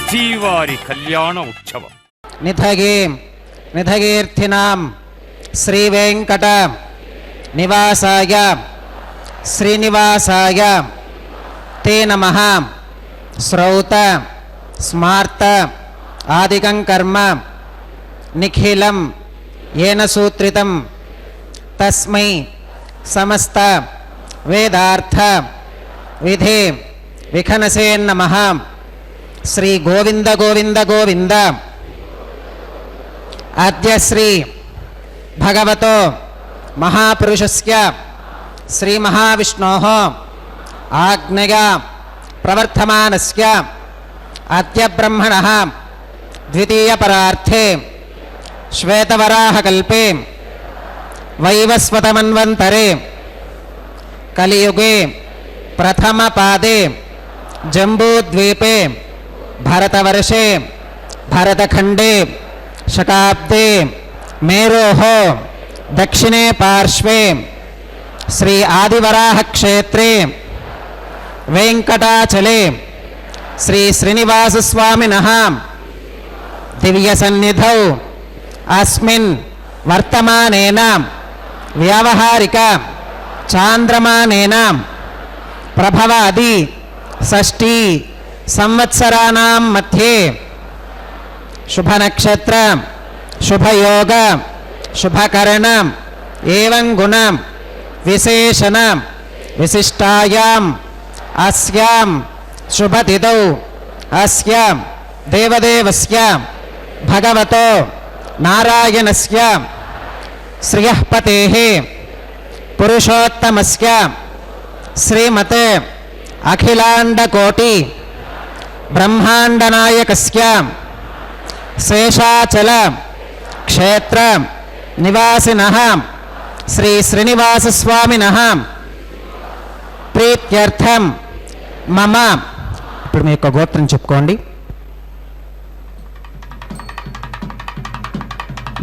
శ్రీవారి కళ్యాణ ఉత్సవం. నిధగీర్థినాం శ్రీ వెంకట నివాసాయ శ్రీనివాసాయ తే నమః. శ్రౌత స్మార్త ఆదికం కర్మ నిఖిలం ఏన సూత్రితం తస్మై సమస్త వేదార్థ విధే విఖనసే నమః. శ్రీ గోవింద గోవింద గోవింద. అద్య శ్రీ భగవతో మహాపురుషస్య శ్రీ మహావిష్ణోః ఆజ్ఞయా ప్రవర్తమానస్య అద్య బ్రహ్మణః ద్వితీయ పరార్థే శ్వేతవరాహకల్పే వైవస్వతమన్వంతరే కలియుగే ప్రథమ పాదే జంబూద్వీపే భరతవర్షే భరతఖండే శకాబ్దే మేరోః దక్షిణే పార్శ్వే శ్రీ ఆదివరాహ క్షేత్రే వెంకటాచలే శ్రీ శ్రీనివాసస్వామినః దివ్య సన్నిధౌ అస్మిన్ వర్తమానేన వ్యావహారిక చాంద్రమానేన ప్రభవాది షష్ఠీ సంవత్సరాణాం మధ్యే శుభనక్షత్ర శుభయోగ శుభకరణ ఏవం గుణ విశేషణ విశిష్టాయాం అస్యాం శుభతిథౌ అస్య దేవదేవస్య భగవతో నారాయణస్య శ్రియఃపతేః పురుషోత్తమస్య శ్రీమతే అఖిలాండకోటి బ్రహ్మాండనాయకస్య శేషాచల క్షేత్ర నివాసినః శ్రీ శ్రీనివాసస్వామినః ప్రీత్యర్థం మమ. ఇప్పుడు మీ యొక్క గోత్రం చెప్పుకోండి.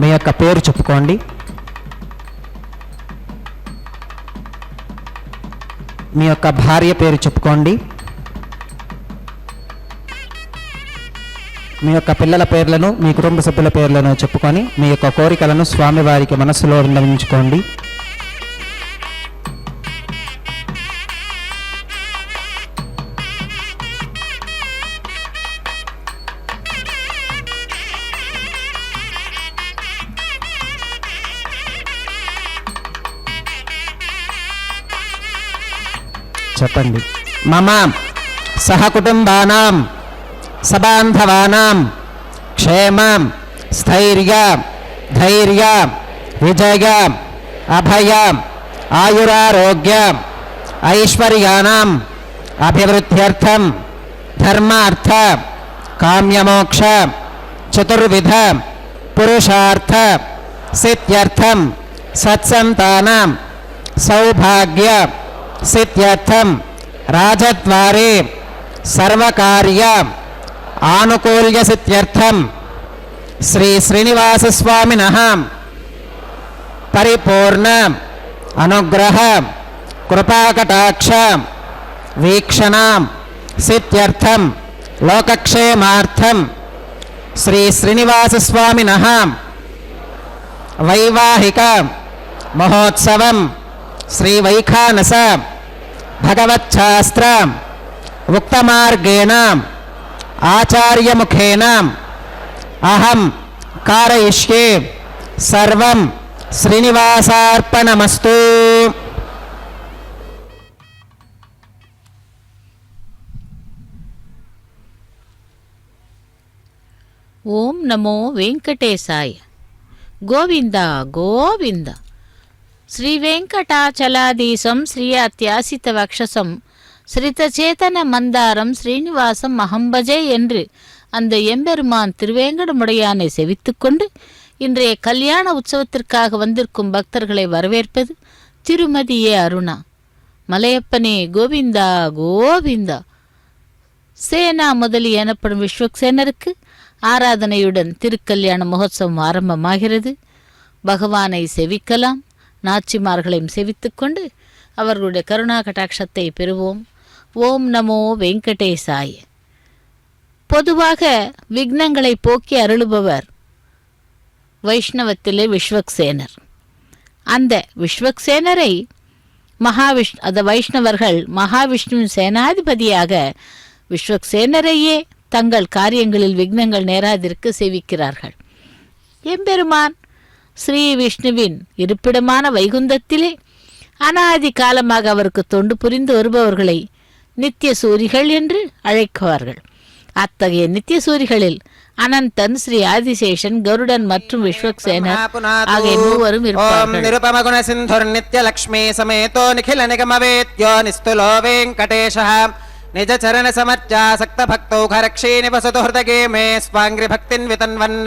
మీ యొక్క పేరు చెప్పుకోండి. మీ యొక్క భార్య పేరు చెప్పుకోండి. మీ యొక్క పిల్లల పేర్లను మీ కుటుంబ సభ్యుల పేర్లను చెప్పుకొని మీ యొక్క కోరికలను స్వామివారికి మనస్సులో విన్నవించుకోండి. చెప్పండి. మమ సహకుటుంబానాం సబాంధవానాం క్షేమ స్థైర్య ధైర్య విజయ అభయ ఆయురారోగ్య ఐశ్వర్యానాం అభివృద్ధ్యర్థం ధర్మార్థ కామ్యమోక్ష చతుర్విధ పురుషార్థ సిద్ధ్యర్థం సత్సంతానం సౌభాగ్య సిద్ధ్యర్థం రాజద్వారే సర్వకార్య ఆనుకూల్య సిద్ధ్యర్థం శ్రీ శ్రీనివాసస్వామినః పరిపూర్ణ అనుగ్రహ కృపాకటాక్ష వీక్షణ సిద్ధ్యర్థం లోకక్షేమార్థం శ్రీ శ్రీనివాసస్వామినః వైవాహిక మహోత్సవం శ్రీ వైఖానస భగవచ్ఛాస్త్ర ఉక్తమార్గేణ ఆచార్యముఖేన అహం కారయిష్యే సర్వం శ్రీనివాసార్పణమస్తు. ఓం నమో వెంకటేశాయ. గోవింద గోవింద. శ్రీ వెంకటాచలాధీశం శ్రీ అత్యాసిత వక్షసం ஸ்ரிதச்சேதன மந்தாரம் ஸ்ரீனிவாசம் அகம்பஜே என்று அந்த எம்பெருமான் திருவேங்கடமுடையானை செவித்துக்கொண்டு இன்றைய கல்யாண உற்சவத்திற்காக வந்திருக்கும் பக்தர்களை வரவேற்பது திருமதி ஏ அருணா. மலையப்பனே கோவிந்தா கோவிந்தா. சேனா முதலி எனப்படும் விஸ்வக்சேனருக்கு ஆராதனையுடன் திருக்கல்யாண மகோத்சவம் ஆரம்பமாகிறது. பகவானை செவிக்கலாம், நாச்சிமார்களையும் செவித்துக்கொண்டு அவர்களுடைய கருணா கட்டாட்சத்தை பெறுவோம். ஓம் நமோ வெங்கடேசாய. பொதுவாக விக்னங்களை போக்கி அருளுபவர் வைஷ்ணவத்திலே விஸ்வக்சேனர். அந்த விஸ்வக்சேனரை வைஷ்ணவர்கள் மகாவிஷ்ணுவின் சேனாதிபதியாக விஸ்வக்சேனரையே தங்கள் காரியங்களில் விக்னங்கள் நேராதிற்கு சேவிக்கிறார்கள். எம்பெருமான் ஸ்ரீ விஷ்ணுவின் இருப்பிடமான வைகுந்தத்திலே அனாதி காலமாக அவருக்கு தொண்டு புரிந்து வருபவர்களை நித்திய சூரிகள் என்று அழைக்குவார்கள். அத்தகைய நித்திய சூரிகளில் அனந்தன், ஸ்ரீ ஆதிசேஷன், கருடன் மற்றும் விஸ்வக்சேனர் ஆகிய மூவரும் இருப்பார்கள். நிருபம குண சிந்துர் நித்ய லக்ஷ்மி சமேதோ நிகில நிகம வேத்யோ நிஸ்துலோ வெங்கடேஷः நிஜ சரண சமர்ச்சா சக்த பக்தௌகரக்ஷீ நிவசது ஹிருதயே மே ஸ்வாங்கிரி பக்தின் விதன்வன்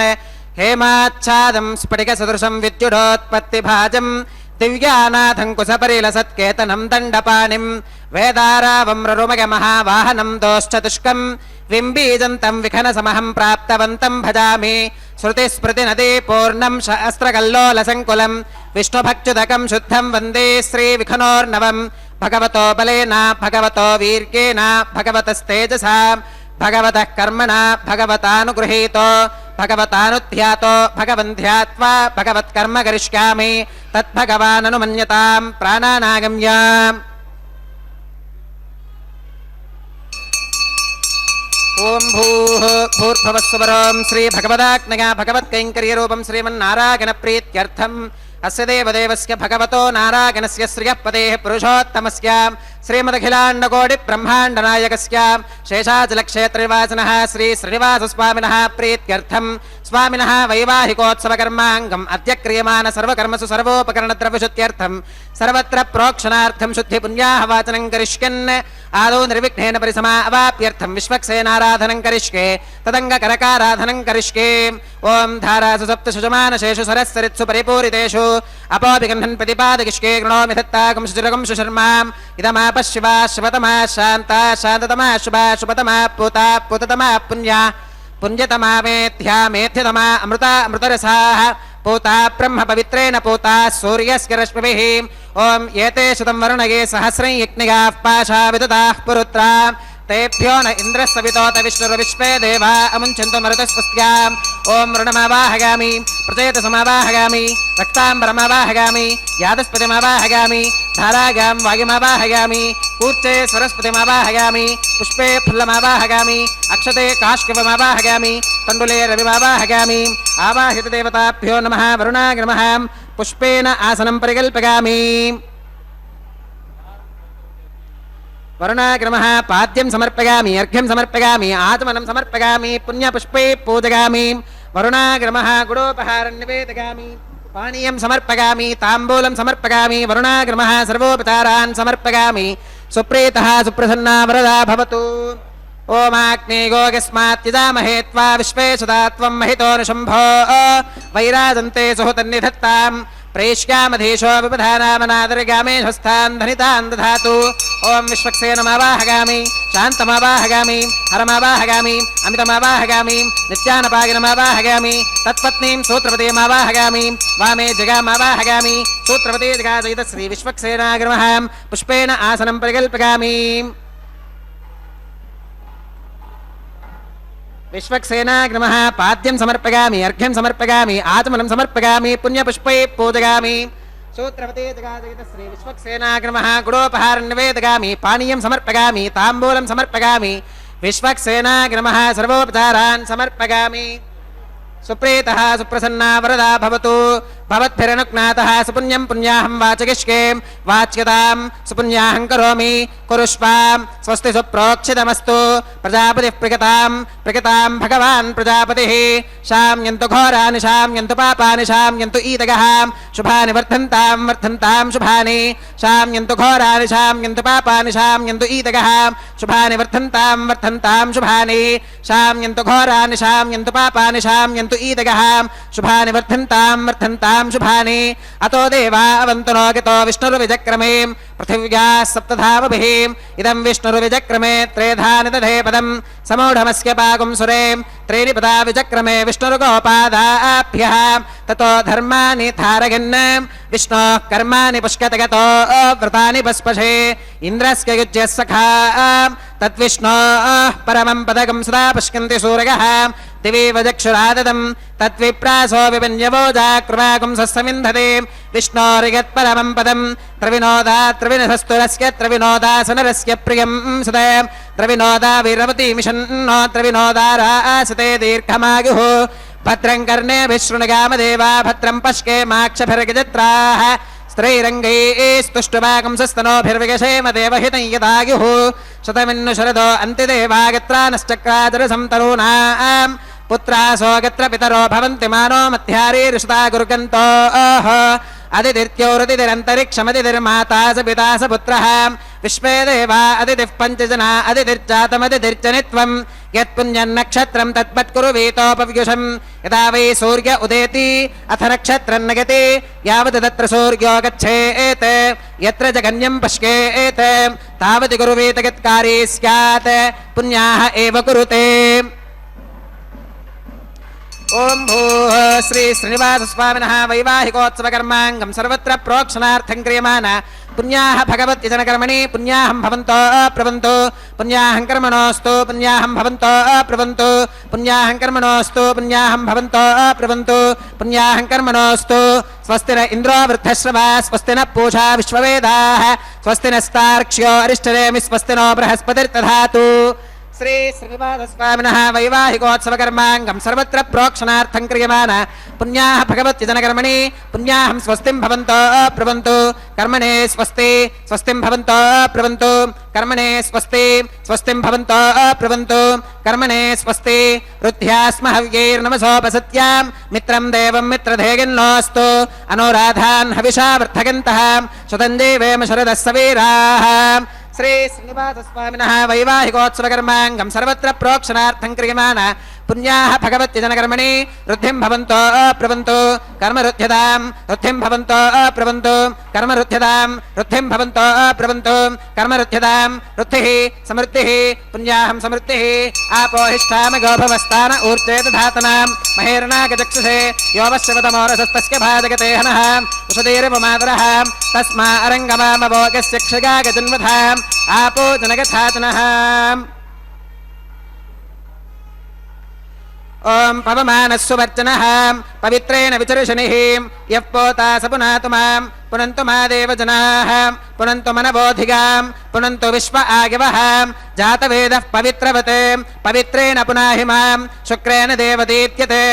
ஹேமாச்சாதம் ஸ்படிக சதுருஷம் வித்யுடோத்பத்தி பாஜம் திவ்யாநாதம் குசபரிலசத்கேதனம் தண்டபாணிம் வேதாராவம் ரருமக மகாவாஹனம் தோஷ்சதுஷ்கம் விம்பீஜந்தம் விகனசமஹம் பிராப்தவந்தம் பஜாமி ஸ்ருதிஸ்மிருதி நதி பூர்ணம் சஹஸ்ரகல்லோலசங்குலம் விஷ்ணுபக்த்யுதகம் சுத்தம் வந்தே ஸ்ரீ விகனோர்ணவம் भगवतो बलेना भगवतो वीर्येना भगवतस्तेजसा भगवतः कर्मणा भगवतानुगृहीतो भगवतानुध्यातो भगवन्ध्यात्वा भगवत्कर्म करिष्यामि तद्भगवाननुमन्यतां प्राणानागम्य ओं भूर्भुवस्सुवरों श्री भगवदाग्नया भगवत्कैङ्कर्यरूपं श्रीमन्नारायणप्रीत्यर्थम् अस्य देवदेवस्य भगवतो नारायणस्य श्रियःपदेः पुरुषोत्तमस्य श्रीमदखिलाण्डकोटिब्रह्माण्डनायकस्य शेषाचलक्षेत्रनिवासिनः श्री श्रीनिवासस्वामिनः प्रीत्यर्थं स्वामिनः वैवाहिकोत्सवकर्माङ्गम् अद्य क्रियमाण सर्वकर्मसु सर्वोपकरणद्रव्यशुद्ध्यर्थं सर्वत्र प्रोक्षणार्थं शुद्धिपुण्याः वाचनं करिष्यन् आदौ निर्विघ्नेन परिसमा अवाप्यर्थं विश्वक्सेनाराधनं करिष्ये तदङ्गकरकाराधनं करिष्ये ओं धारासु सप्तशुजमानशेषु सरस्सरित्सु परिपूरितेषु अपोऽभिगन्धन् प्रतिपादयिष्ये गृणोमि दत्ताकं शुचिरकं सुशर्माम् इदमापः शिवा शिवतमा शान्ता शान्ततमा शुभा शुभतमा पूता पूततमा पुण्या पुण्यतमा मेध्या मेध्यतमा अमृता अमृतरसाः पूता ब्रह्म पवित्रेण पूता सूर्यस्य रश्मिभिः ओं एते शतं वरुणये सहस्रं यज्ञिकाः पाशा विदताः पुरुत्रा तेभ्यो न इन्द्रस्सवितोत विष्णुर्विश्वे देवा अमुञ्चन्तु मरुतस्वस्त्याम् ओं वरुणमावाहयामि प्रचेतसमावाहयामि रक्ताम्बरमावाहयामि यादस्पतिमावाहयामि धारागां वायुमावाहयामि कूर्चे सरस्वतिमावाहयामि पुष्पे फुल्लमावाहयामि अक्षते काष्कवमावाहयामि तण्डुले रविमावाहयामि आवाहित देवताभ्यो नमः वरुणाय नमः पुष्पेण आसनं परिकल्पयामि वरुणाग्रमः पाद्यं समर्पयामि अर्घ्यं समर्पयामि आचमनं समर्पयामि पुण्यपुष्पे पूजयामि वरुणाग्रमः गुडोपहारं निवेदयामि पानीयं समर्पयामि ताम्बूलं समर्पयामि वरुणाग्रमः सर्वोपचारान् समर्पयामि सुप्रीतः सुप्रसन्ना वरदा भवतु ओमाग्ने गोगस्मात्यजामहे त्वा विश्वे सदा त्वं महितोऽनुशम्भो वैराजन्ते सुहृतन्निधत्ताम् प्रेष्यामधीशो विपधानामनादर्गामे हस्तान् धनितान् दधातु ओं विश्वक्सेनमावाहयामि शान्तमावाहयामि हरमावाहयामि अमितमावाहयामि नित्यानपागिनमावाहयामि तत्पत्नीं सूत्रपतिमावाहयामि वामे जगामावाहयामि सूत्रपति जगाजयित श्री विश्वक्सेनाग्रमः पुष्पेण आसनं परिकल्पयामि विश्वक्सेनाग्रमः पाद्यं समर्पयामि अर्घ्यं समर्पयामि आचमनं समर्पयामि पुण्यपुष्पै पूजयामि सूत्रवते जगाजयित श्री विश्वक्सेनाग्रमः गुडोपहारं निवेदयामि पानीयं समर्पयामि ताम्बूलं समर्पयामि विश्वक्सेनाग्रमः सर्वोपचारान् समर्पयामि सुप्रीतः सुप्रसन्ना वरदा भवतु भवद्भिरनुज्ञातः सुपुण्यं पुण्याहं वाचयिष्ये वाच्यतां सुपुण्याहं करोमि कुरुष्वां स्वस्ति सुप्रोक्षितमस्तु प्रजापतिः प्रकृतां भगवान् प्रजापतिः शाम्यन्तु घोरानि शाम्यन्तु पापानि शाम्यन्तु ईदगः शुभानि वर्धन्तां शुभानि शाम्यन्तु घोरानि शाम्यन्तु पापानि शाम्यन्तु ईदगः शुभानि वर्धन्तां शुभानि शाम्यन्तु घोरानि शाम्यन्तु पापानि शाम्यन्तु ईदगः शुभानि वर्धन्तां शुभां शुभानि अतो देवा अवन्तु नो गतो विष्णुर्विजक्रमे पृथिव्याः सप्तधामभिः इदं विष्णुर्विजक्रमे त्रेधानि दधे पदं समूढमस्य पागुंसुरे त्रीणि पदा विचक्रमे विष्णुर्गोपादाभ्यः ततो धर्माणि धारयन् विष्णोः कर्माणि पुष्कतगतो व्रतानि पस्पशे इन्द्रस्य युज्यः सखा तद्विष्णोः परमं पदकं सदा पुष्कन्ति सूरयः दिवि वजक्षुराददं तद्विप्रासो विपन्यवोजाकृपाकुं सस्समिन्धते विष्णोरिगत्परमं पदं त्रविनोदा त्रविनसस्तुरस्य त्रविनोदासनरस्य प्रियं सुते त्रविनोदा वीरवती मिषन्नो त्रविनोदा रासते दीर्घमायुः भद्रं कर्णे विशृणुगामदेवा भद्रं पश्के माक्षभिर्गजत्राः स्त्रैरङ्गैस्तुष्टुवाकं सस्तनोभिर्विगशेम देवहितं यदायुः शतमिन्नु शरदो अन्तिदेवागत्रानश्चक्राचरसं तरूणां पुत्रासो गत्र पितरो भवन्ति मानो मध्यारीरिषता गुरुगन्तोः अदितिर्त्योरदितिरन्तरिक्षमदितिर्माता स पिता स पुत्रः विश्वे देवा अदितिः पञ्चजना अदितिर्जातमदितिर्जनित्वं यत्पुण्यन्नक्षत्रं तत्पत्कुरु वीतोपव्युषं यदा वै सूर्य उदेति अथ नक्षत्रं नगति यावत् तत्र सूर्यो गच्छेत् यत्र जगन्यं पश्येत् तावत् गुरुवीत यत्कारी स्यात् पुण्याः एव कुरुते। ओम भूः श्री श्रीनिवास स्वामिनः वैवाहिकोत्सव कर्मांगं सर्वत्र प्रोक्षणार्थं क्रियमाण पुण्याः भगवति जनकर्मणि पुण्याहं भवन्तो प्रवन्तु पुण्याहं कर्मणोऽस्तु पुण्याहं भवन्तो प्रवन्तु पुण्याहं कर्मणोऽस्तु पुण्याहं भवन्तो प्रवन्तु पुण्याहं कर्मणोऽस्तु स्वस्ति न इन्द्रो वृद्धश्रवा स्वस्ति न पूषा विश्ववेदाः स्वस्ति नस्तार्क्ष्यो अरिष्टनेमि स्वस्ति नो बृहस्पतिर्दधातु। श्री श्रीनिवास स्वामिनः वैवाहिकोत्सव कर्मांगं सर्वत्र प्रोक्षणार्थं क्रियमाण पुण्याः भगवति जनकर्मणि पुण्याहं स्वस्तिं भवन्तो प्रवन्तु कर्मणे स्वस्ति स्वस्तिं भवन्तो प्रवन्तु कर्मणे स्वस्ति स्वस्तिं भवन्तो प्रवन्तु कर्मणे स्वस्ति रुद्ध्यास्म हव्यैर्नमसोपसत्यां मित्रं देवं मित्रधेयन्नोऽस्तु अनुराधान् हविषा वर्धयन्तः शतञ्जीवेम शरदः सवीराः। श्री श्रीनिवास स्वामिनः वैवाहिकोत्सव कर्मांगं सर्वत्र प्रोक्षणार्थं क्रियमाण पुण्याः भगवति जनकर्मणि रुद्धिं भवन्तो प्रवन्तु कर्म रुध्यतां रुद्धिं भवन्तो प्रवन्तु कर्म रुध्यतां रुद्धिं भवन्तो प्रवन्तु कर्म रुध्यतां रुद्धिः समृद्धिः पुण्याहं समृद्धिः आपोहिष्ठाम गोभवस्थान ऊर्जे दधातनां महेर्नागचक्षुषे योवश्यवतमोरसस्तस्य भाजगते हनः उषधीरिपमातरः तस्मा अरङ्गमामभोगस्य क्षगागजन्वधाम् आपो जनगथातनः। ओम पवमानः सुवर्चनः पवित्रेण विचर्षणिः यः पोता स पुनातु मां पुनन्तु मा देवजनाः पुनन्तु मनबोधिगां पुनन्तु विश्व आगिवः जातवेदः पवित्रवते पवित्रेण पुनाहि मां शुक्रेण देवदीत्यते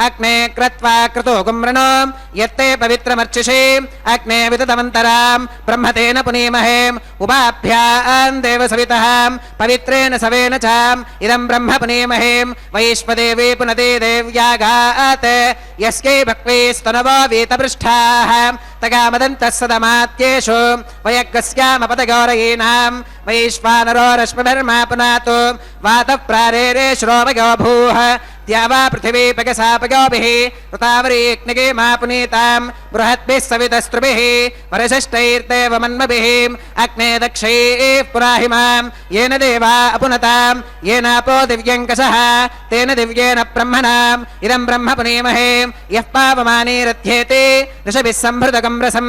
अग्ने क्रत्वा क्रतो गुम्रणो यत्ते पवित्रमर्चिषे अग्ने विदतमन्तरां ब्रह्मतेन पुनीमहे उपाभ्यां देवसवितः पवित्रेण सवेन च इदं ब्रह्म पुनीमहे वैश्वदेवी पुनते देव्यागात् यस्यै भक्वेस्तनवो वीतपृष्ठाः तगामदन्तः सदमात्येषु वयग्स्यामपदगौरयीनां वैश्वानरो रश्मिभिर्मा पुनातु वातः प्रारेरे श्रोवयो भूः द्यावा पृथिवी पगसापयोभिः ऋतावरीग्निगे मा पुनीतां बृहद्भिः सवितस्त्रुभिः वरषष्ठैर्देवमन्मभिः अग्ने दक्षैः पुराहि मां येन देवा अपुनतां येनापो दिव्यङ्कषः तेन दिव्येन ब्रह्मणाम् इदं ब्रह्म पुनीमहे यः पावमानीरध्येते ऋषभिः सम्भृतकं रसं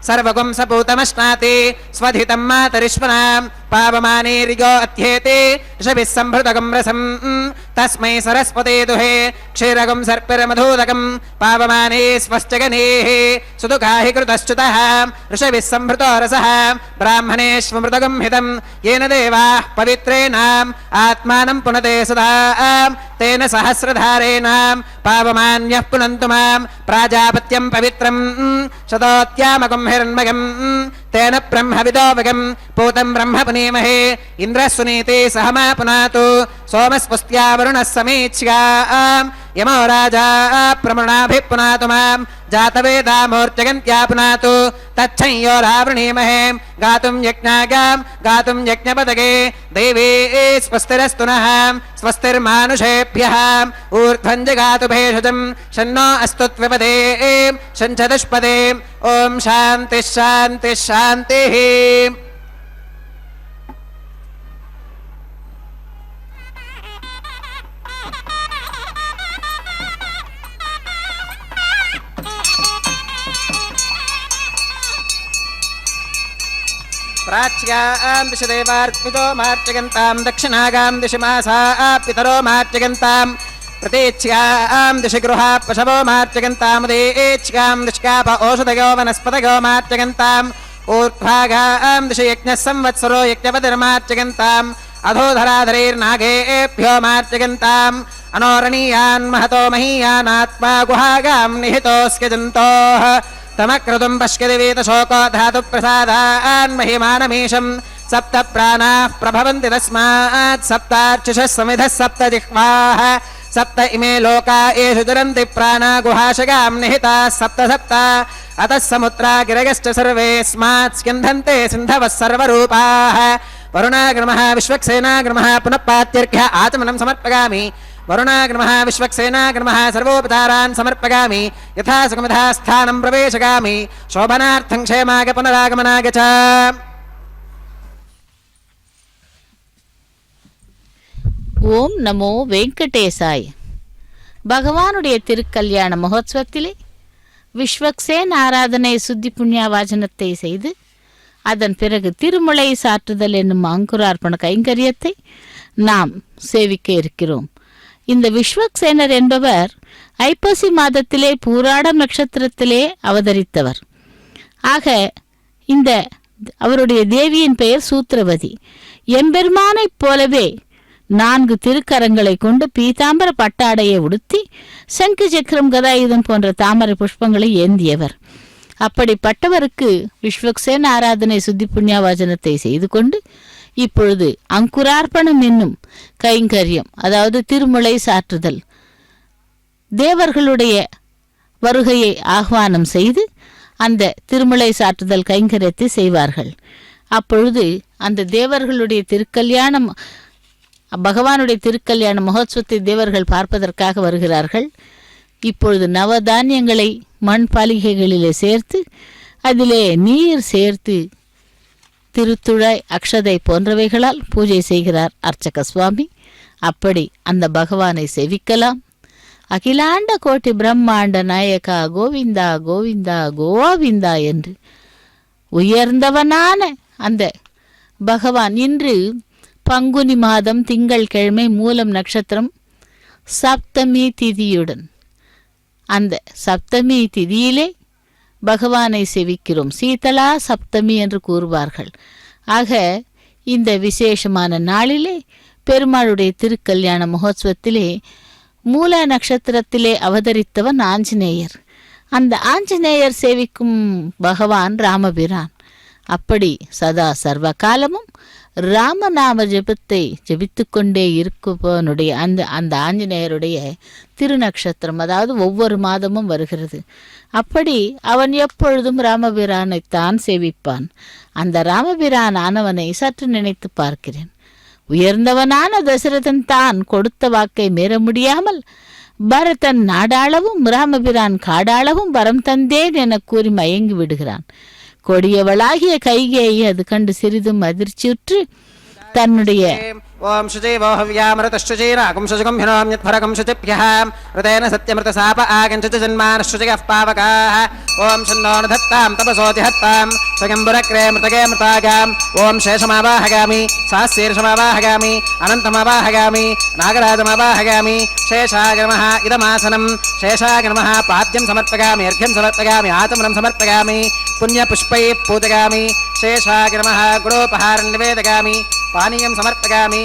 सर्वगुं सपूतमश्नाति स्वधितं मातरिश्वनां पावमानीर्यो अध्येते ऋषभिः सम्भृतकं रसं तस्मै सरस्वती दुहे क्षीरगं सर्पिरमधूदकं पावमाने स्वश्चगनेः सुदुःखाहि कृतश्च्युतः ऋषभिः सम्भृतो रसः ब्राह्मणेष्वमृतगं हितं येन देवाः पवित्रेणाम् आत्मानं पुनते सदा तेन सहस्रधारेणां पावमान्यः पुनन्तु मां प्राजापत्यं पवित्रं शतोत्यामकं हिरण्मयं तेन ब्रह्मविदोऽवगं पूतं ब्रह्म पुनीमहे इन्द्रः सुनीते सह मा पुनातु सोमस्पुस्त्या वरुणः समीच्यां यमो राजा प्रमृणाभिः पुनातु मां जातवेदामूर्त्यगन्त्या पुनातु तच्छंयोरावृणीमहे गातुं यज्ञागां गातुं यज्ञपदगे देवी स्वस्तिरस्तु नः स्वस्तिर्मानुषेभ्यः ऊर्ध्वं जगातु भेषजं शन्नो अस्तु त्विपदे शञ्चतुष्पदे ॐ शान्तिः शान्तिः शान्तिः। प्राच्यां दिशि देवार्पितो मार्चयन्तां दक्षिणागां दिशि मासाः पितरो मार्चयन्तां प्रतीच्यां दिशि गृहा पशवो मार्चयन्तामुदेच्यां दिश्काप ओषधयो वनस्पतयो मार्चयन्ताम् ऊर्ध्वागां दिशि यज्ञः संवत्सरो यज्ञपतिर्मार्चयन्ताम् अधोधराधरैर्नागेभ्यो मार्चयन्ताम् अनोरणीयान् महतो महीयानात्मा गुहागां निहितोऽस्य जन्तोः तमक्रतुं पश्यति वीतशोको धातु प्रसादान् महिमानमीशं सप्त प्राणाः प्रभवन्ति तस्मात् सप्तार्चिषः समिधः सप्त जिह्वाः सप्त इमे लोका येषु चरन्ति प्राणा गुहाशगां निहिताः सप्त सप्त अतः समुद्रा गिरगश्च सर्वेऽस्मात् स्यन्धन्ते सिन्धवः सर्वरूपाः वरुणाग्रमः विश्वक्सेनाग्रमः पुनः पात्यर्घ्य आचमनं समर्पयामि वरुणाग्रमः विश्वक्सेनाग्रमः सर्वोपचारान् समर्पयामि यथा सुखमधा स्थानं प्रवेशयामि शोभनार्थं क्षेमाग पुनरागमनाग च। ஓம் நமோ வெங்கடேசாய். பகவானுடைய திருக்கல்யாண மகோத்சவத்திலே விஸ்வக்சேன் ஆராதனை சுத்தி புண்ணியாவாசனத்தை செய்து அதன் பிறகு திருமுலை சாற்றுதல் என்னும் அங்குரார்ப்பண கைங்கரியத்தை நாம் சேவிக்க இருக்கிறோம். இந்த விஸ்வக்சேனர் என்பவர் ஐப்பசி மாதத்திலே பூராடம் நட்சத்திரத்திலே அவதரித்தவர். ஆக இந்த அவருடைய தேவியின் பெயர் சூத்திரவதி. எம்பெருமானைப் போலவே 4 திருக்கரங்களை கொண்டு பீதாம்பர பட்டாடையை உடுத்தி சங்கு சக்கரம் கதாயுதம் போன்ற தாமரை புஷ்பங்களை ஏந்தியவர். அப்படிப்பட்டவருக்கு விஸ்வக்சேன் ஆராதனை சுத்தி புண்ணியாவாசனத்தை செய்து கொண்டு இப்பொழுது அங்குரார்ப்பணம் என்னும் கைங்கரியம், அதாவது திருமுலை சாற்றுதல், தேவர்களுடைய வருகையை ஆஹ்வானம் செய்து அந்த திருமுலை சாற்றுதல் கைங்கரியத்தை செய்வார்கள். அப்பொழுது அந்த தேவர்களுடைய திருக்கல்யாணம், பகவானுடைய திருக்கல்யாண மகோத்சவத்தை தேவர்கள் பார்ப்பதற்காக வருகிறார்கள். இப்பொழுது நவதானியங்களை மண் பாலிகைகளிலே சேர்த்து அதிலே நீர் சேர்த்து திருத்துழாய் அக்ஷதை போன்றவைகளால் பூஜை செய்கிறார் அர்ச்சக சுவாமி. அப்படி அந்த பகவானை செவிக்கலாம். அகிலாண்ட கோட்டி பிரம்மாண்ட நாயகா கோவிந்தா கோவிந்தா கோவிந்தா என்று உயர்ந்தவனான அந்த பகவான் இன்று பங்குனி மாதம் திங்கள் கிழமை மூலம் நட்சத்திரம் சப்தமி திதியுடன், அந்த சப்தமி திதியிலே பகவானை செவிக்கிறோம். சீதளா சப்தமி என்று கூறுவார்கள். ஆக இந்த விசேஷமான நாளிலே பெருமாளுடைய திருக்கல்யாண மகோத்சவத்திலே மூல நட்சத்திரத்திலே அவதரித்தவன் ஆஞ்சநேயர். அந்த ஆஞ்சநேயர் சேவிக்கும் பகவான் ராமபிரான். அப்படி சதா சர்வ காலமும் ராமநாம ஜபத்தை ஜபித்து கொண்டே இருப்பவனுடைய அந்த ஆஞ்சநேயருடைய திருநக்ஷத்திரம், அதாவது ஒவ்வொரு மாதமும் வருகிறது. அப்படி அவன் எப்பொழுதும் ராமபிரானைத்தான் சேவிப்பான். அந்த ராமபிரான் ஆனவனை சற்று நினைத்து பார்க்கிறேன். உயர்ந்தவனான தசரதன் தான் கொடுத்த வாக்கை மீற முடியாமல் பரதன் நாடாளவும் ராமபிரான் காடாளவும் வரம் தந்தேன் என கூறி மயங்கி விடுகிறான். கொடியவளாகிய கைகேயி அது கண்டு சிறிதும் அதிர்ச்சியுற்று தன்னுடைய ஓம் சுஜீவோ ஹவ்யாமருதஸ்சுஜீராகும் சுஜுகம் ஹினோம்யத்பரகம் சுஜிப்யः ருதேன சத்யமிருதசாப ஆகஞ்ச ஜன்மானஸ்சுஜிகः பாவகாः ஓம் சன்னோன தத்தாம் தபசோதிஹத்தாம் ஸ்வயம்புரக்ரே மிருதகே மிருதாகாம் ஓம் சேஷமாவாஹகாமி சாஸ்யேர்ஷமாவாஹகாமி அனந்தமாவாஹகாமி நாகராஜமாவாஹகாமி சேஷாகிரமः இதமாசனம் சேஷாகிரமः பாத்யம் சமர்ப்பயாமி அர்घ्यं சமர்ப்பயாமி ஆச்சமனம் சமர்ப்பயாமி புண்ணியபுஷ்பைः பூஜயாமி சேஷாகிரமः குரோபஹாரம் நிவேதயாமி पानीयं समर्पयामि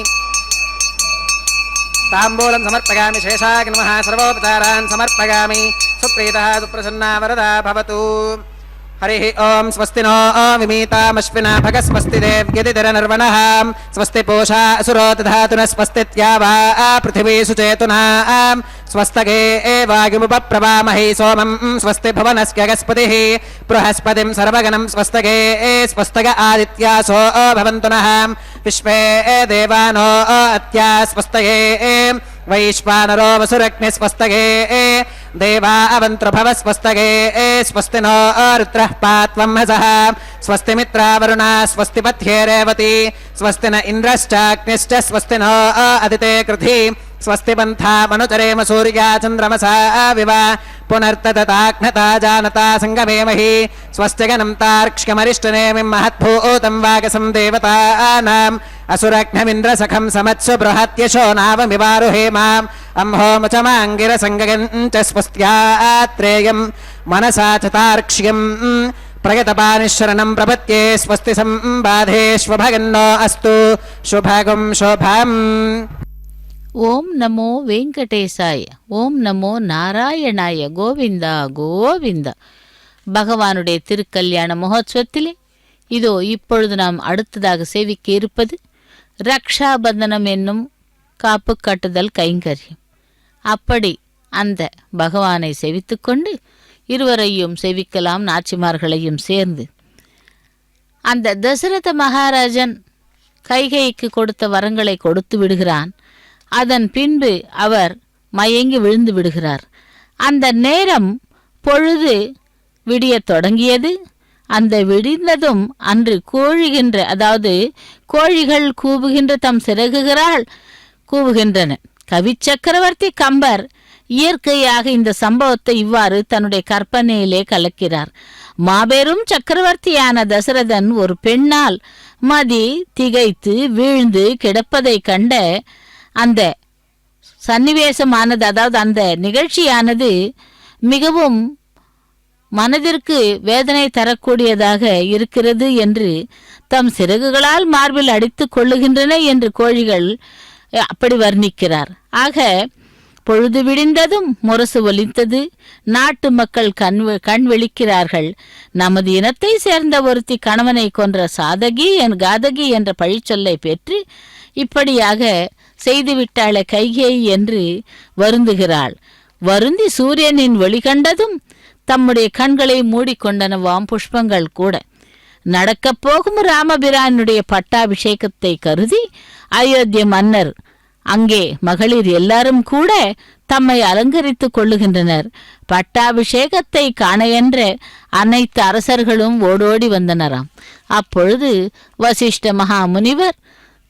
ताम्बूलं समर्पयामि शेषाय नमः सर्वोपचारान् समर्पयामि सुप्रीतः सुप्रसन्ना वरदा भवतु हरिः ॐ स्वस्ति नो विमीतामश्विना भगः स्वस्ति देव्यदितिरनर्वणः स्वस्ति पूषा असुरो दधातु न स्वस्तित्या वा पृथिवी सुचेतुना स्वस्तगे वायुमुपप्रवामहे सोमं स्वस्ति भुवनस्य गस्पतिः बृहस्पतिं सर्वगणं स्वस्तगे स्वस्तग आदित्यासो भवन्तु नः विश्वे देवानो अत्या स्वस्तये वैश्वानरो वसुरग्नि स्वस्तगे देवा अवन्त्रभव स्वस्तगे स्वस्ति नो रुद्रः पात्वं हसः स्वस्ति मित्रावरुणा स्वस्ति पथ्ये रेवती स्वस्ति न इन्द्रश्चाग्निश्च स्वस्ति नो अदिते कृधि स्वस्ति पन्था मनुचरेम सूर्या चन्द्रमसा विव पुनर्तदताघ्नता जानता सङ्गमेमहि स्वस्तिगनं तार्क्ष्यमरिष्टनेमिं महद्भूतं वागसं देवतानाम् असुरघ्नमिन्द्रसखं समत्सु बृहत्यशो नावमिवारुहेमाम् अम्होमुचमाङ्गिरसङ्गगञ्च स्वस्त्यात्रेयं मनसा च तार्क्ष्यम् प्रयतपानिशरणं प्रपत्ये स्वस्ति सम्बाधेष्वभगन्नो अस्तु शुभगं शुभम्. ஓம் நமோ வெங்கடேசாய, ஓம் நமோ நாராயணாய, கோவிந்தா கோவிந்தா. பகவானுடைய திருக்கல்யாண மகோத்சவத்திலே இதோ இப்பொழுது நாம் அடுத்ததாக சேவிக்க இருப்பது ரக்ஷாபந்தனம் என்னும் காப்பு கட்டுதல் கைங்கரியம். அப்படி அந்த பகவானை சேவித்து கொண்டு இருவரையும் சேவிக்கலாம், நாச்சிமார்களையும் சேர்ந்து. அந்த தசரத மகாராஜன் கைகைக்கு கொடுத்த வரங்களை கொடுத்து விடுகிறான். அதன் பின்பு அவர் மயங்கி விழுந்து விடுகிறார். அந்த நேரம் பொழுது விடிய தொடங்கியது. அந்த விடிந்ததும் அன்று கோழிகின்ற, அதாவது கோழிகள் கூவுகின்ற தம் சிறகுகளால் கூவுகின்றன. கவி சக்கரவர்த்தி கம்பர் இயற்கையாக இந்த சம்பவத்தை இவ்வாறு தன்னுடைய கற்பனையிலே கலக்கிறார். மாபெரும் சக்கரவர்த்தியான தசரதன் ஒரு பெண்ணால் மதி திகைத்து வீழ்ந்து கிடப்பதை கண்ட அந்த சன்னிவேசமானது, அதாவது அந்த நிகழ்ச்சியானது மிகவும் மனதிற்கு வேதனை தரக்கூடியதாக இருக்கிறது என்று தம் சிறகுகளால் மார்பில் அடித்து கொள்ளுகின்றன என்று கோழிகள் அப்படி வர்ணிக்கிறார். ஆக பொழுது விடிந்ததும் முரசு ஒலித்தது. நாட்டு மக்கள் கண் விழிக்கிறார்கள். நமது இனத்தை சேர்ந்த ஒருத்தி கணவனை கொன்ற காதகி என்ற பழிச்சொல்லை பெற்று இப்படியாக செய்துவிட்டாளே கைகேயி என்று வருந்துகிறாள். வருந்தி சூரியனின் ஒளி கண்டதும் தம்முடைய கண்களை மூடிக்கொண்டனவாம் புஷ்பங்கள் கூட. நடக்கப் போகும் ராமபிரானுடைய பட்டாபிஷேகத்தை கருதி அயோத்திய மன்னர் அங்கே மகளிர் எல்லாரும் கூட தம்மை அலங்கரித்துக் கொள்ளுகின்றனர். பட்டாபிஷேகத்தை காண என்ற அனைத்து அரசர்களும் ஓடோடி வந்தனராம். அப்பொழுது வசிஷ்ட மகாமுனிவர்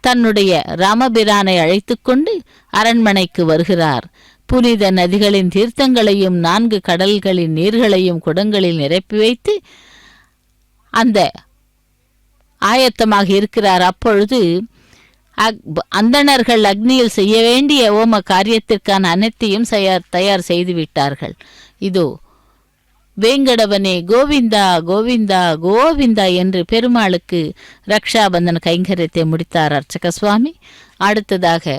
தன்னுடைய ராமபிரானை அழைத்து கொண்டு அரண்மனைக்கு வருகிறார். புனித நதிகளின் தீர்த்தங்களையும் 4 கடல்களின் நீர்களையும் குடங்களில் நிரப்பி வைத்து அந்த ஆயத்தமாக இருக்கிறார். அப்பொழுது அந்தணர்கள் அக்னியில் செய்ய வேண்டிய ஓம காரியத்திற்கான அனைத்தையும் தயார் செய்து விட்டார்கள். இதோ வேங்கடவனே கோவிந்தா கோவிந்தா கோவிந்தா என்று பெருமாளுக்கு ரக்ஷாபந்தன கைங்கரியத்தை முடித்தார் அர்ச்சக சுவாமி. அடுத்ததாக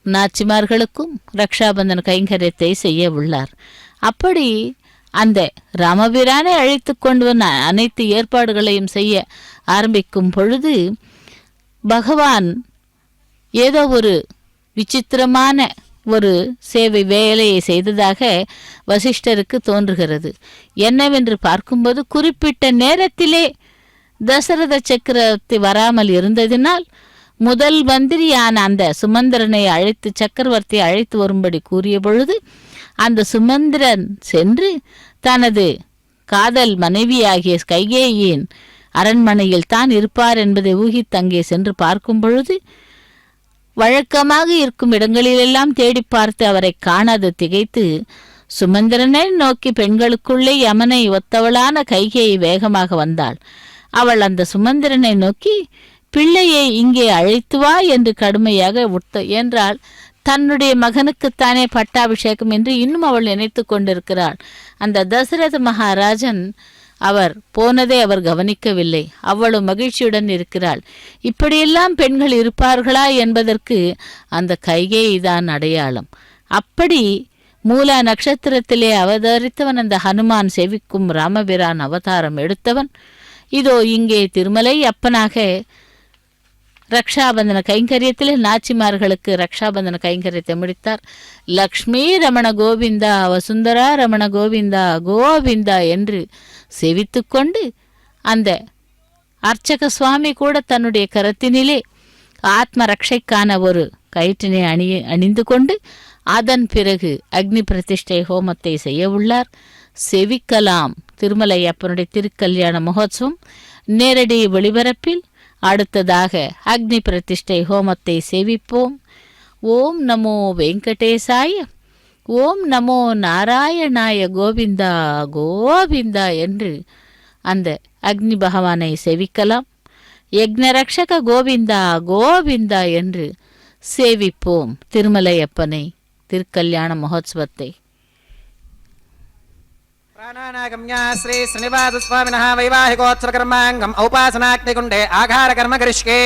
நாச்சிமார்களுக்கும் ரக்ஷாபந்தன கைங்கரியத்தை செய்ய உள்ளார். அப்படி அந்த ராமபிரானை அழைத்து கொண்டு வந்த அனைத்து ஏற்பாடுகளையும் செய்ய ஆரம்பிக்கும் பொழுது பகவான் ஏதோ ஒரு விசித்திரமான ஒரு சேவை வேலையை செய்ததாக வசிஷ்டருக்கு தோன்றுகிறது. என்னவென்று பார்க்கும்போது குறிப்பிட்ட நேரத்திலே தசரத சக்கரவர்த்தி வராமல் இருந்ததினால் முதல் மந்திரியான அந்த சுமந்திரனை அழைத்து சக்கரவர்த்தியை அழைத்து வரும்படி கூறிய பொழுது அந்த சுமந்திரன் சென்று தனது காதல் மனைவியாகிய கைகேயின் அரண்மனையில் தான் இருப்பார் என்பதை ஊகித்து அங்கே சென்று பார்க்கும் பொழுது வழக்கமாக இருக்கும் இடங்களிலெல்லாம் தேடி பார்த்து அவரை காணாது திகைத்து சுமந்திரனை நோக்கி பெண்களுக்குள்ளே யமனை ஒத்தவளான கைகேயி வேகமாக வந்தாள். அவள் அந்த சுமந்திரனை நோக்கி பிள்ளையை இங்கே அழைத்து வா என்று கடுமையாக என்றால் தன்னுடைய மகனுக்குத்தானே பட்டாபிஷேகம் என்று இன்னும் அவள் நினைத்து கொண்டிருக்கிறாள். அந்த தசரத மகாராஜன் அவர் போனதை அவர் கவனிக்கவில்லை. அவ்வளவு மகிழ்ச்சியுடன் இருக்கிறாள். இப்படியெல்லாம் பெண்கள் இருப்பார்களா என்பதற்கு அந்த கைகேயி தான் அடையாளம். அப்படி மூலா நட்சத்திரத்திலே அவதரித்தவன் அந்த ஹனுமான் செவிக்கும் ராமபிரான் அவதாரம் எடுத்தவன். இதோ இங்கே திருமலை அப்பனாக ரக்ஷாபந்தன கைங்கரியத்திலே நாச்சிமார்களுக்கு ரக்ஷாபந்தன கைங்கரியத்தை முடித்தார். லக்ஷ்மி ரமண கோவிந்தா, வசுந்தரா ரமண கோவிந்தா, கோவிந்தா என்று செவித்து கொண்டு அந்த அர்ச்சக சுவாமி கூட தன்னுடைய கரத்தினிலே ஆத்ம ரட்சைக்கான ஒரு கயிற்றினை அணிந்து கொண்டு அதன் பிறகு அக்னி பிரதிஷ்டை ஹோமத்தை செய்ய உள்ளார். செவிக்கலாம் திருமலை அப்பனுடைய திருக்கல்யாண மகோத்சவம் நேரடி ஒளிபரப்பில். அடுத்ததாக அக்னி பிரதிஷ்டை ஹோமத்தை சேவிப்போம். ஓம் நமோ வெங்கடேசாய, ஓம் நமோ நாராயணாய, கோவிந்தா கோவிந்தா என்று அந்த அக்னி பகவானை சேவிக்கலாம். யக்ஞரக்ஷக கோவிந்தா கோவிந்தா என்று சேவிப்போம் திருமலையப்பனை திருக்கல்யாண மகோத்சவத்தை. प्राणानागम्या श्री श्रीनिवासस्वामिनः वैवाहिकोत्सवकर्माङ्गम् औपासनाग्निकुण्डे आघारकर्म करिष्ये।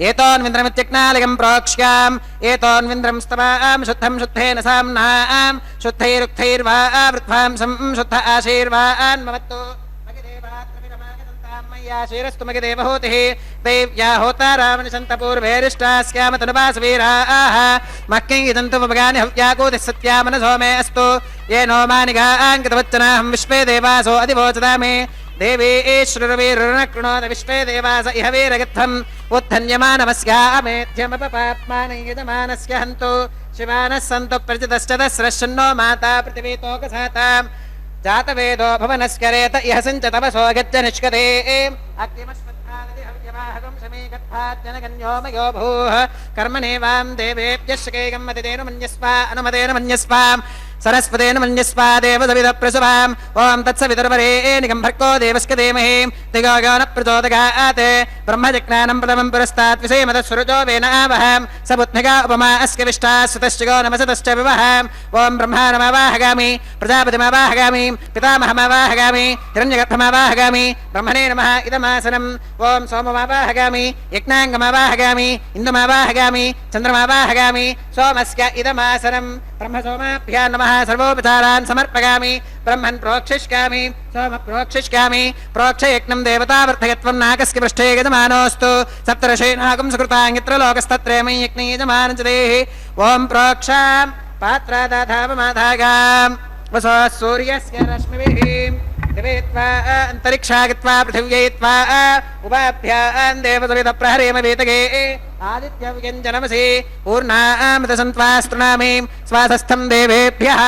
एतोऽन्विन्द्रमित्यज्ञालयम् प्रोक्ष्याम्। एतोऽन्विन्द्रम् स्तवाम् शुद्धम् शुद्धेन साम्नाम् शुद्धैरुक्थैर्वा वृद्ध्वांसम् शुद्ध आशीर्वान् ममत्तु मय्याशीरस्तु मगिदेवहूतिः। देव्या होतारामनिशन्तपूर्वेरिष्टास्याम तनुवासवीराः मह्यङ्गिदन्तु मगानि हव्याकूतिः सत्यामनसो मे अस्तु। ये नो मानिगान् कृतवच्चनाहं विश्वे देवासो अधिवोचदामि। देवी ईश्वरवीरुणकृणोद विश्वे देवास इह वीरगद्धम् उत्थन्यमानमस्यामेध्यमपपाप्मानं यजमानस्य हन्तु। शिवानः सन्तु प्रचितश्च दस्रश्चन्नो माता पृथिवीतोकसाताम्। जातवेदो भवनस्करेत इह सञ्च तपसो गच्छ निष्कते। अग्निमश्वत्थादि हव्यवाहकं समीकत्थाज्जनकन्यो मयो भूः। कर्मणेवां देवेभ्यः शकेयं मतितेन मन्यस्वा अनुमतेन मन्यस्वाम्। सरस्वतेन मन्यस्वा देवसविदः प्रसवाम्। ओं तत्सवितुर्वरेण्यं भर्गो देवस्य धीमहि धियो यो न प्रचोदयात्। ब्रह्मजिज्ञानं प्रथमं पुरस्तात् विषेमतः वेन आवहम्। सपुत्निका उपमा अस्य विष्टा सुतश्चिगो नमसतश्च विवहम्। ओं ब्रह्मा नमवाहगामि, प्रजापतिमवाहगामि, पितामहमवाहगामि, हिरण्यगर्भमवाहगामि। ब्रह्मणे नमः इदमासनम्। ओं सोममवाहगामि, यज्ञाङ्गमवाहगामि, इन्दुमवाहगामि, चन्द्रमवाहगामि। सोमस्य इदमासनम्। ब्रह्मसोमाभ्यां नमः। सर्वोपचारान् समर्पयामि। ब्रह्मन् प्रोक्षिष्यामि, सोम प्रोक्षिष्यामि। प्रोक्षयज्ञं देवतावर्धयत्वं नाकस्य पृष्ठे यजमानोऽस्तु। सप्तर्षीणागं सुकृताङ्गित्र लोकस्तत्रेमं यज्ञे यजमानं च देहि। ॐ प्रोक्षां पात्रादाधावमाधागां वसो सूर्यस्य रश्मिभिः दिवेत्वा अन्तरिक्षागित्वा पृथिव्यैत्वा उपाभ्यां देवसविदः प्रहरेम वेतगे। आदित्यव्यञ्जनमसि पूर्णामृतसन्त्वास्तृणामि स्वासस्थं देवेभ्यः।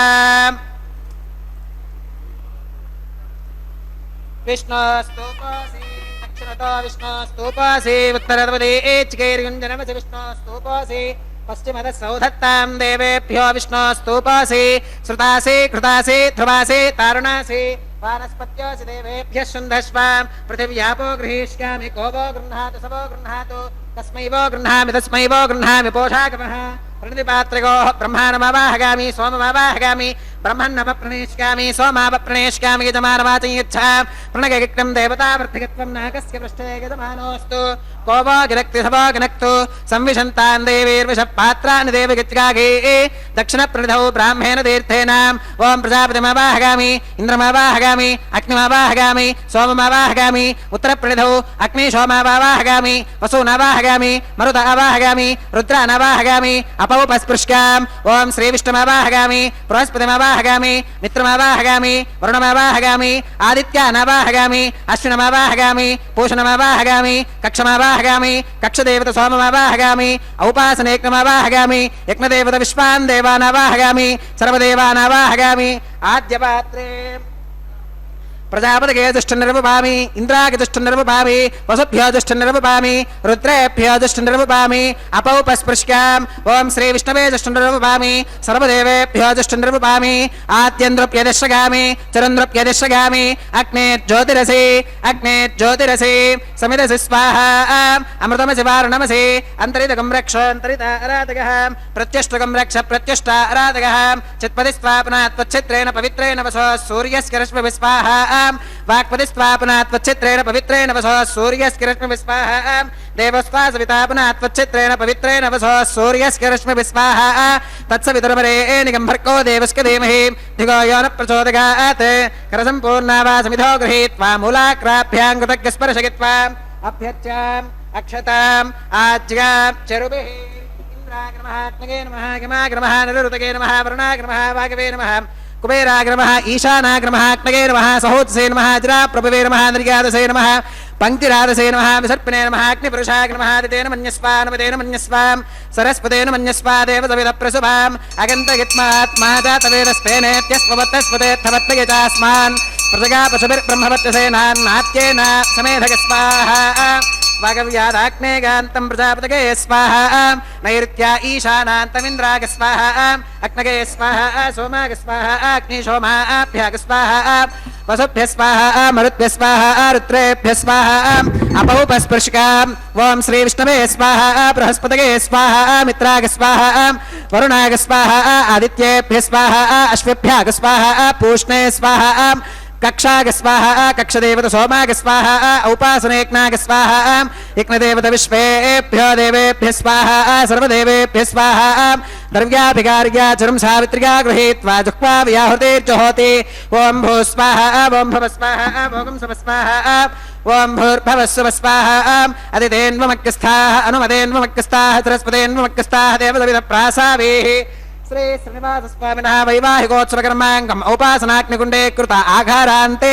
विष्णोस्तूपोऽसि दक्षिणतो विष्णोस्तूपोऽसि उत्तरतपदे चिकेर्युञ्जनमसि विष्णोस्तूपोऽसि पश्चिमतः सौधत्तां देवेभ्यो विष्णोस्तूपोऽसि। श्रुतासि कृतासि ध्रुवासि तारुणासि वानस्पत्योऽसि देवेभ्यः शुन्धस्वाम्। पृथिव्यापो गृहीष्यामि को वो गृह्णातु स वो गृह्णातु तस्मै वो गृह्णामि तस्मै वो गृह्णामि पोषाकमः। प्रणतिपात्रिकोः ब्रह्माणमवाहगामि सोममवाहगामि ब्रह्मन्नवप्रणेष्यामि सोमावप्रणेष्यामि यजमानवाचं यच्छाम्। प्रणगयज्ञं देवतावर्धकत्वं नाकस्य पृष्ठे यजमानोऽस्तु। को वो गिनक्ति स वो गिनक्तु। संविशन्तान् देवीर्विशः पात्राणि देवगित्यागे। दक्षिणप्रणिधौ ब्राह्मेण तीर्थेनाम्। ओं प्रजापतिमवाहगामि, इन्द्रमवाहगामि, अग्निमवाहगामि, सोममवाहगामि। उत्तरप्रणिधौ अग्निशोममवाहगामि, वसूनवाहगामि, मरुत अवाहगामि, रुद्रानवाहगामि, अपौपस्पृश्याम्। ओं श्रीविष्णुमवाहगामि, बृहस्पतिमवाहगामि, मित्रमवाहगामि, वरुणमवाहगामि, आदित्यानवाहगामि, अश्विनमवाहगामि, पूषणमवाहगामि, कक्षमवाहगामि, कक्षदेवत सोममवाहगामि, औपासनेक्नमवाहगामि, यज्ञदेवत विश्वान् देवानवाहगामि, सर्वदेवानवाहगामि। आद्यपात्रे प्रजापतये दुष्टनिर्वपामि, इन्द्राय दुष्टनिर्वपामि, वसुभ्यो दुष्टनिर्वपामि, रुद्रेभ्यो दुष्टनिर्वपामि, अपौपस्पृश्याम्। ओं श्रीविष्णवे दुष्टनिर्वपामि, सर्वदेवेभ्यो दुष्टनिर्वपामि। आद्यन्द्रुप्यदिशगामि, चरुन्द्रुप्यदिशगामि, अग्ने ज्योतिरसि, अग्ने ज्योतिरसि, समिदसि स्वाहा। अमृतमसि वारुणमसि, अन्तरितकं रक्ष अन्तरित आराधकः, प्रत्यष्टकं रक्ष प्रत्यष्ट आराधकः। चित्पदि स्वापना त्वच्छित्रेण पवित्रेण वसो सूर्यस्य रश्मिभिः स्वाहा। వాక్పతిస్త్వా పునాత్వచ్చిత్రేణ పవిత్రేణ వసో సూర్యస్కిరశ్మిభిస్వాహ దేవస్త్వా సవితా పునాత్వచ్చిత్రేణ పవిత్రేణ వసో సూర్యస్కిరశ్మిభిస్వాహ తత్సవితుర్వరేణికం భర్గో దేవస్య ధీమహి ధిగో యో న ప్రచోదయాత్ కరసంపూర్ణా వా సమిధో గృహీత్వా మూలాగ్రాభ్యాం కృతజ్ఞస్పర్శగిత్వా అభ్యర్చాం అక్షతాం ఆజ్ఞాం చరుభిః ఇంద్రాయ నమః అగ్నగే నమః యమాయ నమః నిరుతగే నమః వరుణాయ నమః వాగవే నమః కుబేరాయ నమః ఈశానాయ నమః అగ్నగే నమః సహోత్సే నమః జిరాప్రభవే నమః నిర్యాదసే నమః పంక్తిరాదసే నమః విసర్పిణే నమః అగ్నిపురుషాయ నమః ఆదితేన మన్యస్వా నమతేన మన్యస్వా సరస్వతేన మన్యస్వా దేవసవిద ప్రసుభాం అగంతగిత్మాత్మా జాతవేదస్పేనేత్యస్వత్తస్వతేర్థవత్తయచాస్మాన్ ప్రజగా పశుభిర్బ్రహ్మవత్యసేనాన్నాత్యేన సమేధగ స్వాహా వాగవ్యాదాగ్నేగాంతం ప్రజాపతగే స్వాహ నైరుత్యా ఈశానాంతమింద్రాగ స్వాహ అగ్నగే స్వాహ సోమాగ స్వాహ అగ్నిశోమాభ్యాగ స్వాహ వసుభ్య స్వాహ మరుత్భ్య స్వాహ రుద్రేభ్య స్వాహ అపౌపస్పృశికాం ఓం శ్రీ విష్ణవే స్వాహ బృహస్పతగే స్వాహ మిత్రాగ స్వాహ వరుణాగ స్వాహ ఆదిత్యేభ్య స్వాహ అశ్వభ్యాగ స్వాహ పూష్ణే స్వాహ కక్షాగ స్వాహ కక్షదేవత సోమాగ స్వాహ ఔపాసనేక్నాగ స్వాహ యజ్ఞదేవత విశ్వేభ్యో దేవేభ్య స్వాహ సర్వదేవేభ్య స్వాహ ద్రవ్యాభికార్యాచరం సావిత్రిగా గృహీత్వా జుహ్వా వ్యాహృతేర్జుహోతి ఓం భూ స్వాహ ఓం భవ స్వాహ భోగం సవ స్వాహ ఓం భూర్భవస్వ స్వాహ అదితేన్వమగ్రస్థాః అనుమదేన్వమగ్రస్థాః సరస్వతేన్వమగ్రస్థాః దేవతవిద ప్రాసావేః శ్రీ శ్రీనివాస స్వామినః వైవాహికోత్సవకర్మాంగం ఔపాసనాగ్నికుండే కృత ఆఘారాంతే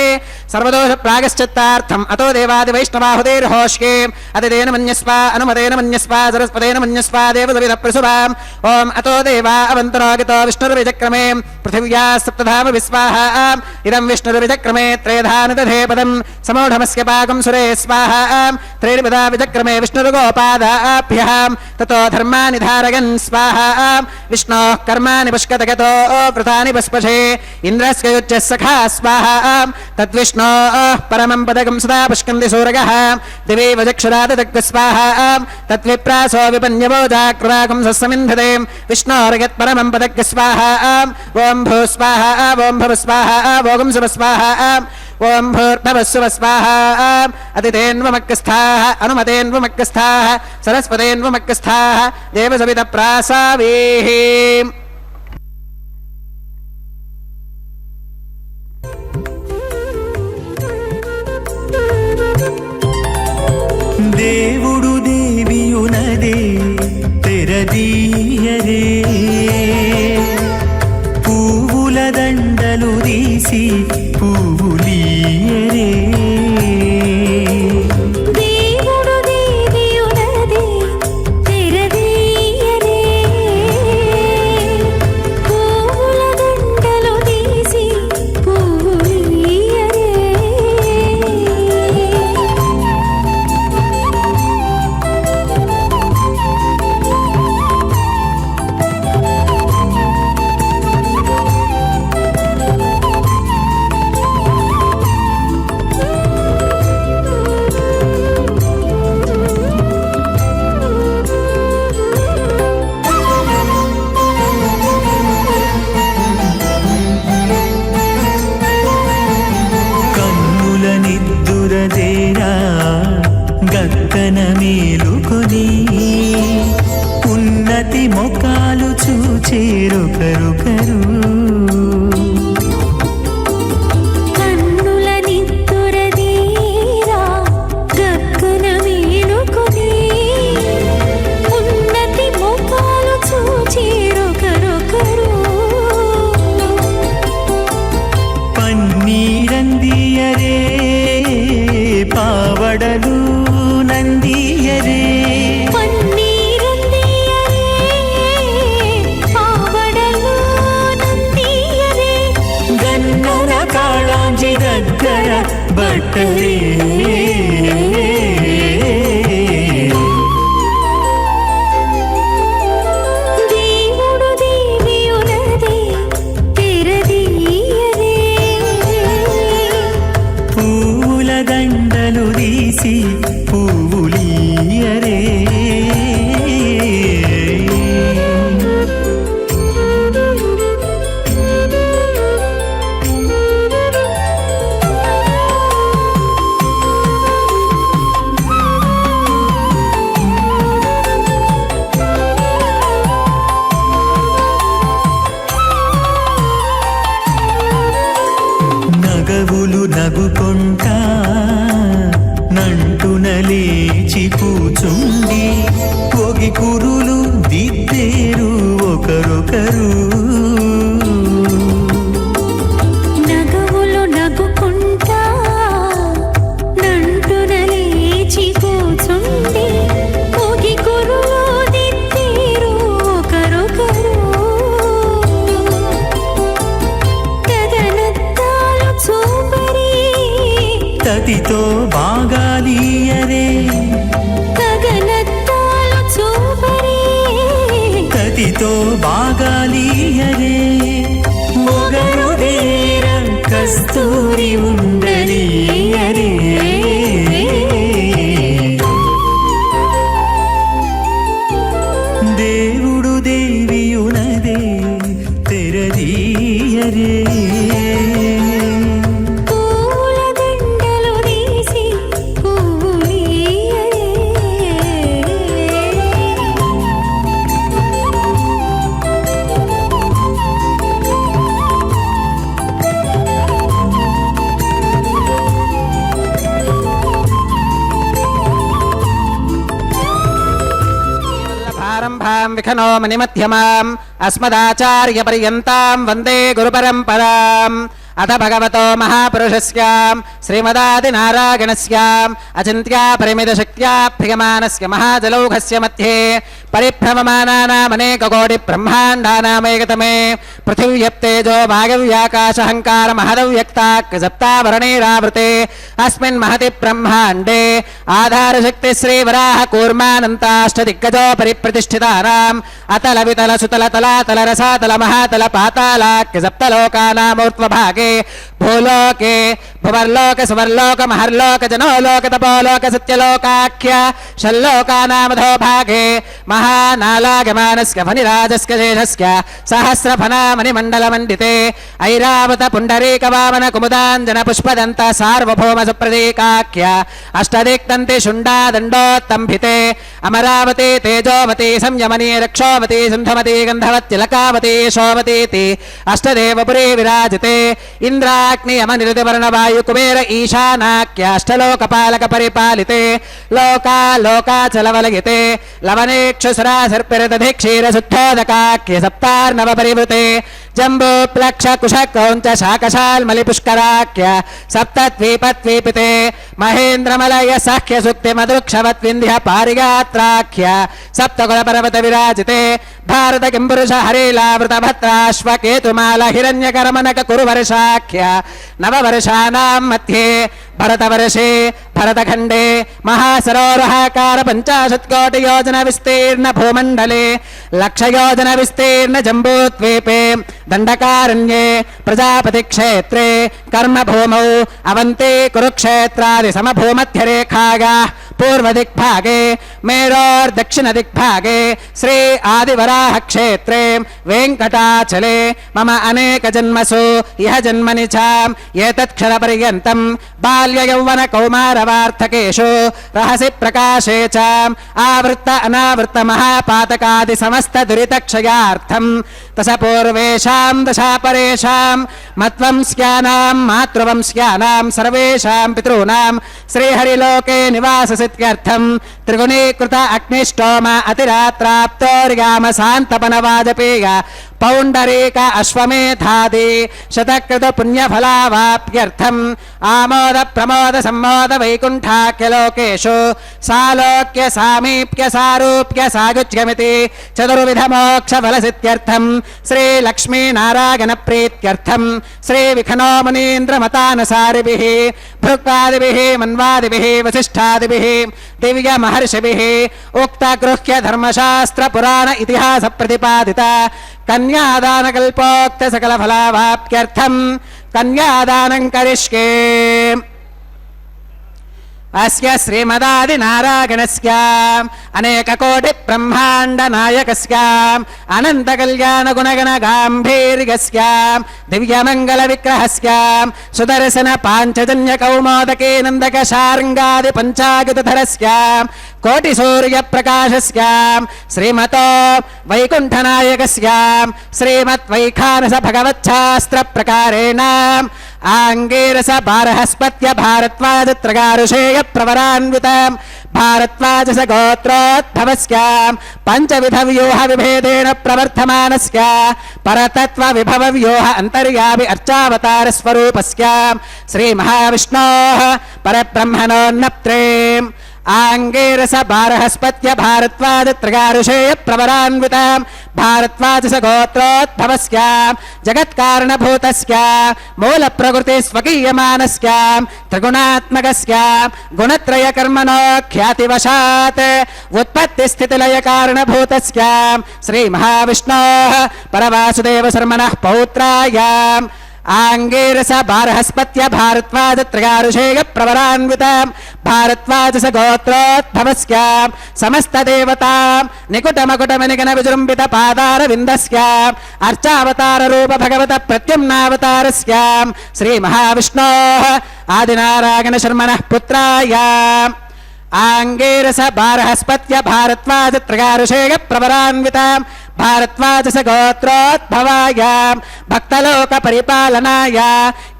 సర్వదోష ప్రాగశ్చిత్తార్థం అతో దేవాది వైష్ణవాహుదేర్హోష్కే అదితేన మన్యస్వ అనుమతేన మన్యస్వ సరస్వతేన మన్యస్వ దేవతవిద ప్రసుభాం ఓం అతో దేవా అవంతరోగితో విష్ణుర్విచక్రమే పృథివ్యా సప్తధామ విస్వాహ ఇదం విష్ణుర్విచక్రమే త్రేధాని దధే పదం సమూఢమస్య పాకం సురే స్వాహ త్రైర్విధా విచక్రమే విష్ణురుగోపాదాభ్యాం తతో ధర్మాని ధారయన్ స్వాహ విష్ణో కర్మాని పుష్కతగతో వృతాని పుష్పషే ఇంద్రస్య యుజ్యః సఖా స్వాహా తద్విష్ణో పరమం పదకం సదా పుష్కంది సూరగః దివే వజక్షరాదగ్గ స్వాహా తద్విప్రాసో విపన్యవోజాక్రాకం సస్సమింధతే విష్ణోర్గత్ పరమం పదగ్గ స్వాహా ఓం భూ స్వాహా ఓం భవ స్వాహా ఓం శుభ స్వాహా ఓం భూర్భవస్సువ స్వాహా అదితేన్వమగ్రస్థాః అనుమతేన్వమగ్రస్థాః సరస్వతేన్వమగ్రస్థాః దేవసవిత ప్రాసావేః దేవుడు దేవియునదే తెరదీయరే పువ్వుల దండలు తీసి పువ్వులీయరే దేవుడు దేవియునదే తెరదీయరే పువ్వుల దండలు తీసి పువ్వులీయరే కన్నుల నిద్దురదేరా గక్కన మేలుకొని ఉన్నతి మొకాలు చూచేరొకరొకరు కన్నుల నిద్దురదీరా గగ్గన మేలుకొని ఉన్నతి ముఖాలు చూచేరొకరొకరు పన్నీరందియరే పావడలు నందియరే పన్నీరందియరే పావడలు నందియరే గన్నర కాళాంజి దగ్గర బట్టరే దేవుడు దేవియునదే తెరదీయరే పూల దండలు తీసి పువ్వులీయరే దిద్దేరు ఒకరొకరు. నగవులు నగుకుంటా నంటున లేచి కూచుండి ముగి కురులో దిద్దేరు ఒకరొకరు. గగనత్తాలు చూపరి తతితో బాగాలియరే, గగనత్తాలు చూపరి తతితో బాగాలియరే. మొగరు దేర కస్తూరి ఉండలియరే. దేవుడు దేవియునదే తెరదీయరే. పూల దండలు తీసి పూలీయరే. భారంభాం విఖనో మణిమధ్యమాం అస్మదాచార్యపర్యంతాం వందే గురుపరంపరాం. అథ భగవతో మహాపురుషస్యాం శ్రీమదాదినారాయణస్యాం అచింత్యా పరిమితశక్త్యాభ్యమానస్య మహాజలౌఘస్య మధ్యే పరిభ్రమమానానామనేకకోటి బ్రహ్మాండానామేకతమే పృథివ్యప్తేజో వాయవ్యాకాశహంకార మహదవ్యక్తాక్ సప్తావరణైరావృతే అస్మిన్ మహతి బ్రహ్మాండే ఆధారశక్తి శ్రీవరాహ కూర్మానంతాష్టదిగ్గజో పరిప్రతిష్ఠితానాం అతల వితల సుతల తలాతల రసాతల మహాతల పాతాళాక్య సప్తలోకానామూర్ధ్వభాగే భూలోకే భువర్లోక సువర్లోక మహర్లోక జనోలోక తపోలోక సత్యలోకాఖ్య షల్లోకానామధో భాగే మహానాలాగమానస్య ఫణిరాజస్య శేషస్య సహస్రఫణామణిమండలమండితే ఐరావత పుండరీక వామన కుముదాంజన పుష్పదంత సార్వభౌమ సుప్రదీకాఖ్య అష్టదిక్తంతి శుండాదండోత్తంభితే అమరావతి తేజోవతి సంయమనీ రక్షోవతి సింధుమతి గంధవత్తిలకావతి శోభతీతి అష్టదేవపురీ విరాజితే ఇంద్రాగ్ని యమనిరుతివర్ణ వాయు కుబేర ఈశానాఖ్యాష్టలోకపాలక పరిపాలితే లోకా లోకాచలవలగితే లవనేక్షుసరాసర్పిరదధి క్షీరశుద్ధోదకాఖ్య సప్తార్ణవ పరివృతే జంబూ ప్లక్ష కుశకౌంచ శాకశాల్మలి పుష్కరాఖ్య సప్తద్వీపద్వీపితే మహేంద్రమలయ సాఖ్య సుక్తి మధుక్షవత్వింధ్య పారిగాత్రాఖ్య సప్తకుల పర్వత విరాజితే భారత కింపురుష హరిలావృత భద్రాశ్వ కేతుమాల హిరణ్యకరమనక కురువర్షాఖ్య నవవర్షానాం మధ్యే భరతవర్షే భరతఖండే మహాసరోరహాకార 50 కోటి యోజన విస్తీర్ణ భూమండలే లక్షయోజన విస్తీర్ణ జంబూద్వీపే దండకారణ్యే ప్రజాపతి క్షేత్రే కర్మభూమౌ అవంతే కురుక్షేత్రాది సమభూమధ్యరేఖాగా పూర్వదిగ్భాగే మేరోర్దక్షిణదిగ్భాగే శ్రీ ఆదివరాహ క్షేత్రే వెంకటాచలే మమ అనేక జన్మసు ఇహ జన్మని చ ఏతత్క్షరపర్యంతం బాల్య యౌవన కౌమారవార్థకేషు రహసి ప్రకాశే చ ఆవృత్త అనావృత్త మహాపాతకాది సమస్త దురితక్షయార్థం దశ పూర్వేషాం దశాపరేషాం మత్వంస్యానాం మాతృవంస్యానాం సర్వేషాం పితॄనాం శ్రీహరిలోకే నివాససిత్యర్థం త్రిగుణీకృత అగ్నిష్టోమ అతిరాత్రాప్తోర్యామ శాంతపనవాజపేయ పౌండరీక అశ్వమేధాది శతకృత పుణ్యఫలావాప్యర్థం ఆమోద ప్రమోద సమ్మోద వైకుంఠాఖ్యలోకేషు సాలోక్య సామీప్య సారూప్య సాగుచ్యమితి చతుర్విధ మోక్ష ఫలసిత్యర్థం శ్రీ లక్ష్మీ నారాయణ ప్రీత్యర్థం శ్రీ విఖనో మునీంద్ర మతానుసారిభిః భృక్వాదిభిః మన్వాదిభిః వసిష్ఠాదిభిః దివ్య మహర్షిభిః ఉక్త గృహ్య ధర్మశాస్త్ర పురాణ ఇతిహాస ప్రతిపాదిత కన్యాదానకల్పోక్త సకల ఫలావాప్త్యర్థం కన్యాదానం కరిష్యే. అస్య శ్రీమదాదినారాయణస్య అనేక కోటి బ్రహ్మాండ నాయకస్య అనంత కళ్యాణ గుణగణ గాంభీర్యస్య దివ్యమంగళ విగ్రహస్య సుదర్శన పాంచజన్య కౌమోదకే నందక శార్ంగాది పంచాయుధరస్య కోటి సూర్య ప్రకాశస్య శ్రీమతో వైకుంఠనాయకస్య శ్రీమద్ వైఖానస భగవచ్ఛాస్త్ర ప్రకారేణ ఆంగీరస బారహస్పత్య భారద్వాజ త్రగారుషేయ ప్రవరాన్విత भारद्वाजस गोत्रोद्भवस्यां पञ्चविधव्यूह विभेदेन प्रवर्धमानस्य परतत्त्वविभवव्यूह अन्तर्यामि अर्चावतारस्वरूपस्यां श्रीमहाविष्णोः परब्रह्मणोन्नप्त्रेम् आंगेरस बारहस्पत्य भारद्वाज त्रिगारुषेय प्रवरान्वितां भारद्वाजस गोत्रोद्भवस्यां जगत्कारणभूतस्यां मूलप्रकृति स्वकीयमानस्यां त्रिगुणात्मकस्यां गुणत्रयकर्मणो ख्यातिवशात् उत्पत्तिस्थितिलयकारणभूतस्यां श्रीमहाविष्णोः परवासुदेवशर्मणः पौत्रायां आंगेरस बारहस्पत्य भारद्वाज त्रिगारुषेय प्रवरान्वितां भारद्वाजस गोत्रोद्भवस्यां समस्तदेवतां निकुटमकुटमनिगन विजृम्भित पादारविन्दस्यां अर्चावताररूप भगवत प्रत्युम्नावतारस्यां श्रीमहाविष्णोः आदिनारायणशर्मणः पुत्रायाम् आंगेरस बारहस्पत्य भारद्वाज त्रिगारुषेय प्रवरान्वितां भारद्वाजस गोत्रोद्भवायां भक्तलोक परिपालनाय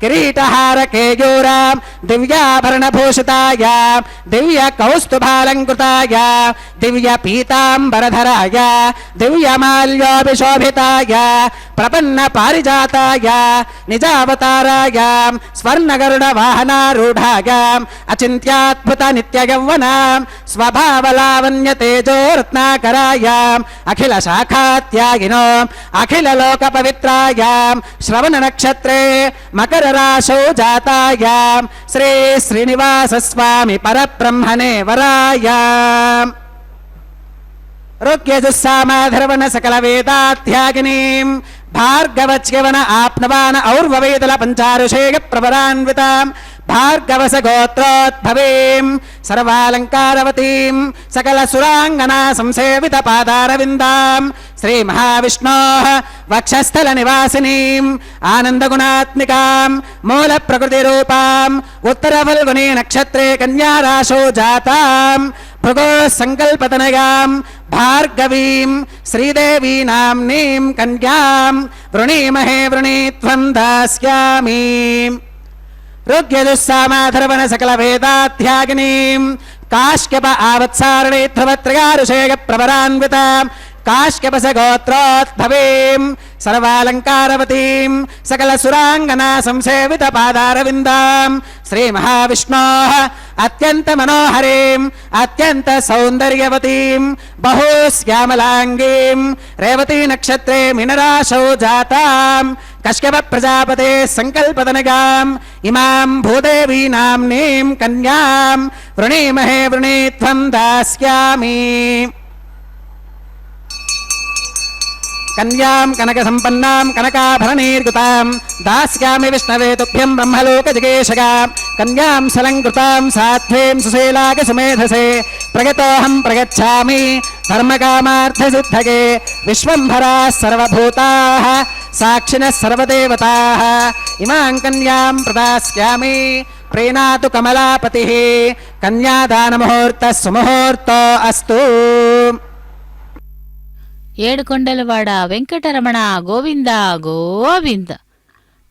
किरीटहार केयूरां दिव्याभरणभूषितायां दिव्य कौस्तुभालङ्कृताय दिव्य पीताम्बरधराय दिव्यमाल्योभिशोभिताय प्रपन्न पारिजाताय निजावतारायां स्वर्णगरुडवाहनारूढायाम् अचिन्त्याद्भुत नित्ययौवनां स्वभावलावण्य तेजो रत्नाकरायाम् अखिल शाखात्यागिनो अखिल लोक पवित्रायां श्रवण नक्षत्रे मकर राशौ जातायां श्री श्रीनिवास स्वामी परब्रह्मणे वरायाम् रुक्यजुस्सामाधर्वण सकल वेदाध्यागिनीं भार्गवच्यवन आप्नवान और्ववेदल पंचारुषेय प्रवरान्वितां भार्गवस गोत्रोद्भवीं सर्वालंकारवतीं सकल सुरांगना संसेवित पादारविन्दां श्री महाविष्णोः वक्षस्थल निवासिनीं आनंद गुणात्मिकां मूल प्रकृति रूपां उत्तर फल्गुनी नक्षत्रे कन्या राशौ जातां भृगो संकल्पतनयां भार्गवीं श्रीदेवी नाम्नीं कन्यां वृणीमहे वृणीत्वं दास्यामि ऋग्यजुस्सामाधर्वण सकल वेदाध्यागिनीं काश्यप आवत्सारणे ध्रुवत्रयारुषेय प्रवरान्वितां काश्यपस गोत्रोद्भवीं सर्वालंकारवतीं सकल सुरांगना संसेवित पादारविन्दां श्री महाविष्णोः अत्यंत मनोहरीं अत्यंत सौंदर्यवतीं बहुश्यामलांगीं रेवती नक्षत्रे मीनराशौ जातां कश्यप प्रजापते संकल्पतनयाम् इमां भूदेवी नाम्नीं कन्यां वृणीमहे वृणीत्वं दास्यामि कन्यां कनक संपन्नां कनकाभरणैर्युतां दास्यामि विष्णवे तुभ्यं ब्रह्मलोक जिगेशगां कन्यां सलङ्कृतां साध्वीं सुशीलाग सुमेधसे प्रगतोऽहं प्रगच्छामि धर्मकामार्थसिद्धये विश्वम्भराः सर्वभूताः साक्षिणः सर्वदेवताः इमां कन्यां प्रदास्यामि प्रीणातु कमलापतिः कन्यादानमुहूर्तः सुमुहूर्तो अस्तु। ஏடுகொண்டலவாட வெங்கடரமணா கோவிந்தா கோவிந்த.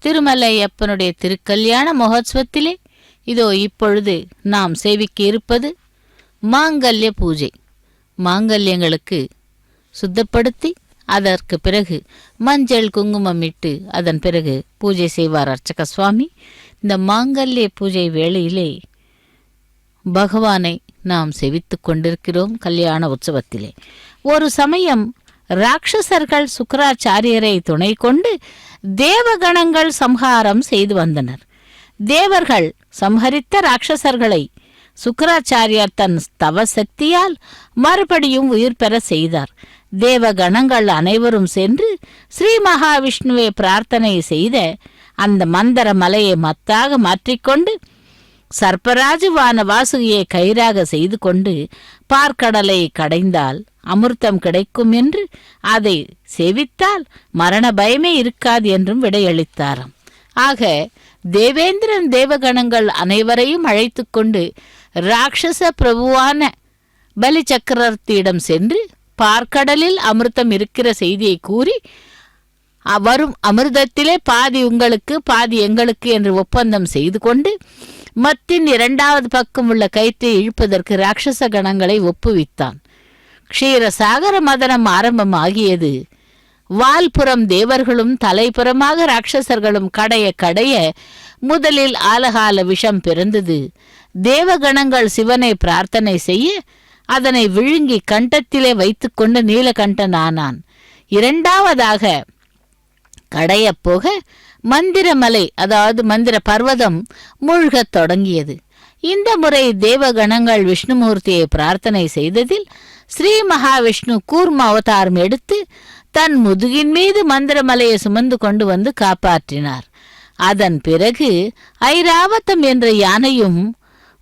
திருமலையப்பனுடைய திருக்கல்யாண மகோத்சவத்திலே இதோ இப்பொழுது நாம் சேவிக்க இருப்பது மாங்கல்ய பூஜை. மாங்கல்யங்களுக்கு சுத்தப்படுத்தி அதற்கு பிறகு மஞ்சள் குங்குமம் இட்டு அதன் பிறகு பூஜை செய்வார் அர்ச்சக சுவாமி. இந்த மாங்கல்ய பூஜை வேளையிலே பகவானை நாம் செவித்து கொண்டிருக்கிறோம். கல்யாண உற்சவத்திலே ஒரு சமயம் ராட்சசர்கள் சுக்கராச்சாரியரை துணை கொண்டு தேவகணங்கள் சம்ஹாரம் செய்து வந்தனர். தேவர்கள் சம்ஹரித்த ராட்சசர்களை சுக்கராச்சாரியார் தன் தவ சக்தியால் மறுபடியும் உயிர் பெற செய்தார். தேவகணங்கள் அனைவரும் சென்று ஸ்ரீ மகாவிஷ்ணுவை பிரார்த்தனை செய்த அந்த மந்தர மலையை மத்தாக மாற்றிக்கொண்டு சர்ப்பராஜுவான வாசுகியை கயிறாக செய்து கொண்டு பார்க்கடலை கடைந்தால் அமிர்தம் கிடைக்கும் என்று அதை சேவித்தால் மரண பயமே இருக்காது என்றும் விடையளித்தாராம். ஆக தேவேந்திரன் தேவகணங்கள் அனைவரையும் அழைத்து கொண்டு ராட்சச பிரபுவான பலி சக்கரவர்த்தியிடம் சென்று பார்க்கடலில் அமிர்தம் இருக்கிற செய்தியை கூறி வரும் அமிர்தத்திலே பாதி உங்களுக்கு பாதி எங்களுக்கு என்று ஒப்பந்தம் செய்து கொண்டு மத்தின் 2வது பக்கம் உள்ள கயிற்றை இழுப்பதற்கு ராட்சச கணங்களை ஒப்புவித்தான். க்ஷீரசாகர மதனம் ஆரம்பமாகியது. வால்புறம் தேவர்களும் தலைப்புறமாக ராட்சசர்களும் கடைய கடைய முதலில் ஆலகால விஷம் பிறந்தது. தேவகணங்கள் சிவனை பிரார்த்தனை செய்ய அதனை விழுங்கி கண்டத்திலே வைத்துக்கொண்டு நீலகண்டன் ஆனான். 2வதாக கடையப் போக மந்திரமலை, அதாவது மந்திர பர்வதம் மூழ்கத் தொடங்கியது. இந்த முறை தேவகணங்கள் விஷ்ணுமூர்த்தியை பிரார்த்தனை செய்ததில் ஸ்ரீ மகாவிஷ்ணு கூர்ம அவதாரம் எடுத்து தன் முதுகின் மீது மந்திரமலையை சுமந்து கொண்டு வந்து காப்பாற்றினார். அதன் பிறகு ஐராவதம் என்ற யானையும்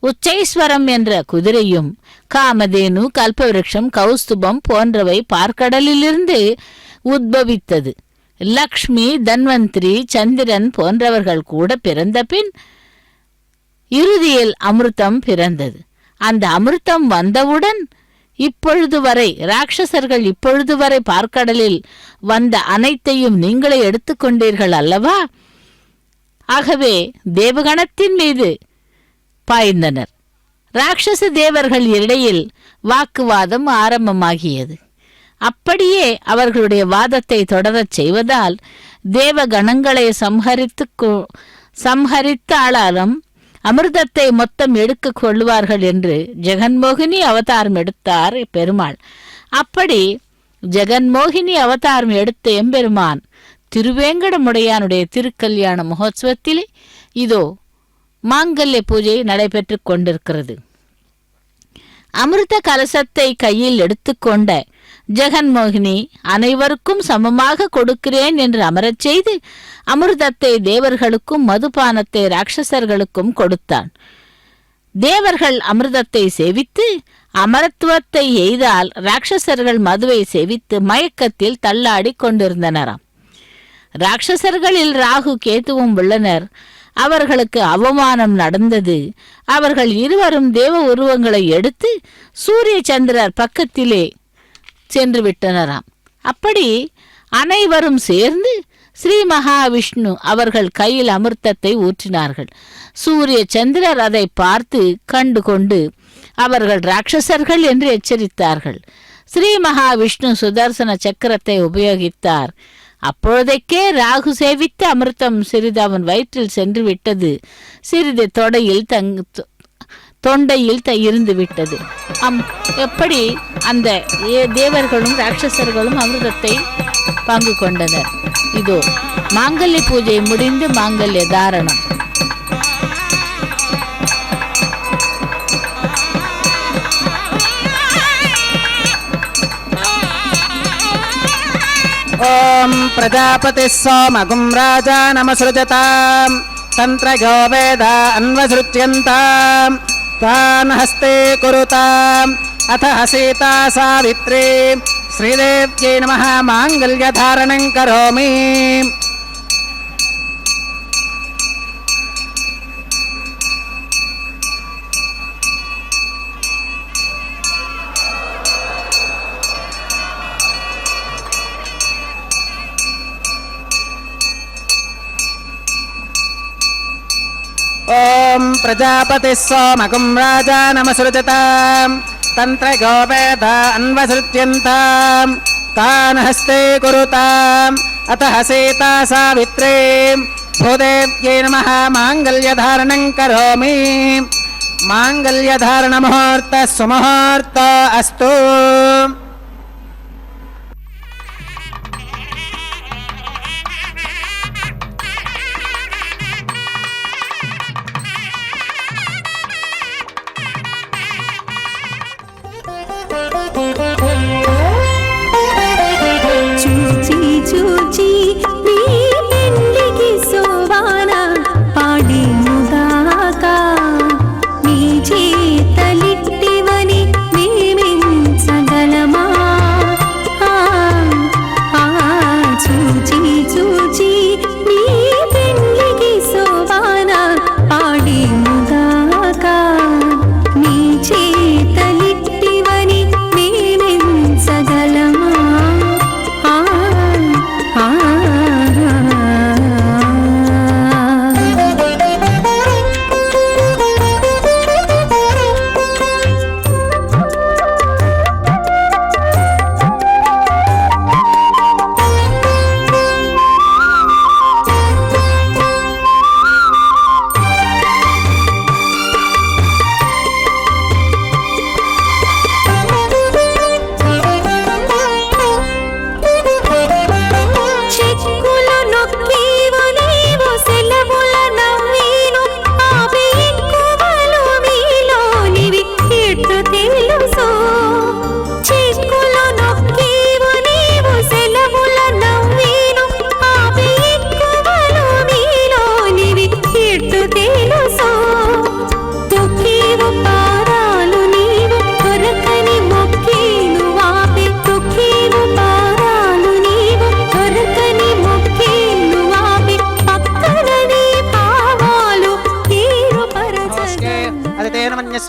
உச்சைஸ்வரம் என்ற குதிரையும் காமதேனு, கல்பவிருட்சம், கௌஸ்துபம் போன்றவை பார்க்கடலிலிருந்து உத்பவித்தது. லக்ஷ்மி, தன்வந்திரி, சந்திரன் போன்றவர்கள் கூட பிறந்த பின் இறுதியில் அமிர்தம் பிறந்தது. அந்த அமிர்தம் வந்தவுடன் இப்பொழுது வரை ராட்சசர்கள் இப்பொழுது வரை பார்க்கடலில் வந்த அனைத்தையும் நீங்களே எடுத்துக்கொண்டீர்கள் அல்லவா? ஆகவே தேவகணத்தின் மீது பாய்ந்தனர். ராட்சச தேவர்கள் இடையில் வாக்குவாதம் ஆரம்பமாகியது. அப்படியே அவர்களுடைய வாதத்தை தொடரச் செய்வதால் தேவகணங்களை சம்ஹரித்தாலும் அமிர்தத்தை மொத்தம் எடுக்க கொள்வார்கள் என்று ஜெகன்மோகினி அவதாரம் எடுத்தார் பெருமாள். அப்படி ஜெகன்மோகினி அவதாரம் எடுத்த எம்பெருமான் திருவேங்கடமுடையானுடைய திருக்கல்யாண மகோத்சவத்திலே இதோ மாங்கல்ய பூஜை நடைபெற்று கொண்டிருக்கிறது. அமிர்த கலசத்தை கையில் எடுத்துக்கொண்ட ஜெகன்மோகினி அனைவருக்கும் சமமாக கொடுக்கிறேன் என்று அமரச் செய்து அமிர்தத்தை தேவர்களுக்கும் மதுபானத்தை ராட்சசர்களுக்கும் கொடுத்தான். தேவர்கள் அமிர்தத்தை சேவித்து அமரத்துவத்தை எய்தால் ராட்சசர்கள் மதுவை சேவித்து மயக்கத்தில் தள்ளாடி கொண்டிருந்தனராம். ராட்சசர்களில் ராகு கேதுவும் உள்ளனர். அவர்களுக்கு அவமானம் நடந்தது. அவர்கள் இருவரும் தேவ உருவங்களை எடுத்து சூரிய சந்திரர் பக்கத்திலே சென்று விட்டனராம். அப்படி அனைவரும் சேர்ந்து ஸ்ரீ மகாவிஷ்ணு அவர்கள் கையில் அமிர்தத்தை ஊற்றினார்கள். சூரிய சந்திரர் அதை பார்த்து கண்டு கொண்டு அவர்கள் ராட்சசர்கள் என்று எச்சரித்தார்கள். ஸ்ரீ மகாவிஷ்ணு சுதர்சன சக்கரத்தை உபயோகித்தார். அப்பொழுதைக்கே ராகு சேவித்த அமிர்தம் சிறிது அவன் வயிற்றில் சென்று விட்டது. சிறிது தொண்டையில் இருந்து விட்டது. எப்படி அந்த தேவர்களும் ராட்சசர்களும் அமிர்தத்தை பங்கு கொண்டனர். இதோ மாங்கல்ய பூஜை முடிந்து மாங்கல்ய தாரணம். ஓம் பிரஜாபதி சோமகும் ராஜா நமஸ்ருஜதாம் தந்திரகோ வேத அன்வஸ்ருத்யந்தாம் தான் ஹஸ்தே குருதாம் அத சீதா சாவித்ரி ஸ்ரீதேவ்யை நமः மாங்கல்ய தாரணம் கரோமி. ஓம் பிரஜாபதி சோமகும் ராஜா நமஸ்ருஜதாம் தந்திரகோ வேத அன்வஸ்ருத்யந்தாம் தான் ஹஸ்தே குருதாம் அத சீதா சாவித்ரி பூதேவ்யை நமः மாங்கல்ய தாரணம் கரோமி. மாங்கல்ய தாரண முகூர்த்த சுமுகூர்த்த அஸ்து. చూచి చూచి నీ పెళ్ళికి సోవాన పాడినుగాక నీ చేతలిట్టివని మేమించగలమా? ఆ, ఆ.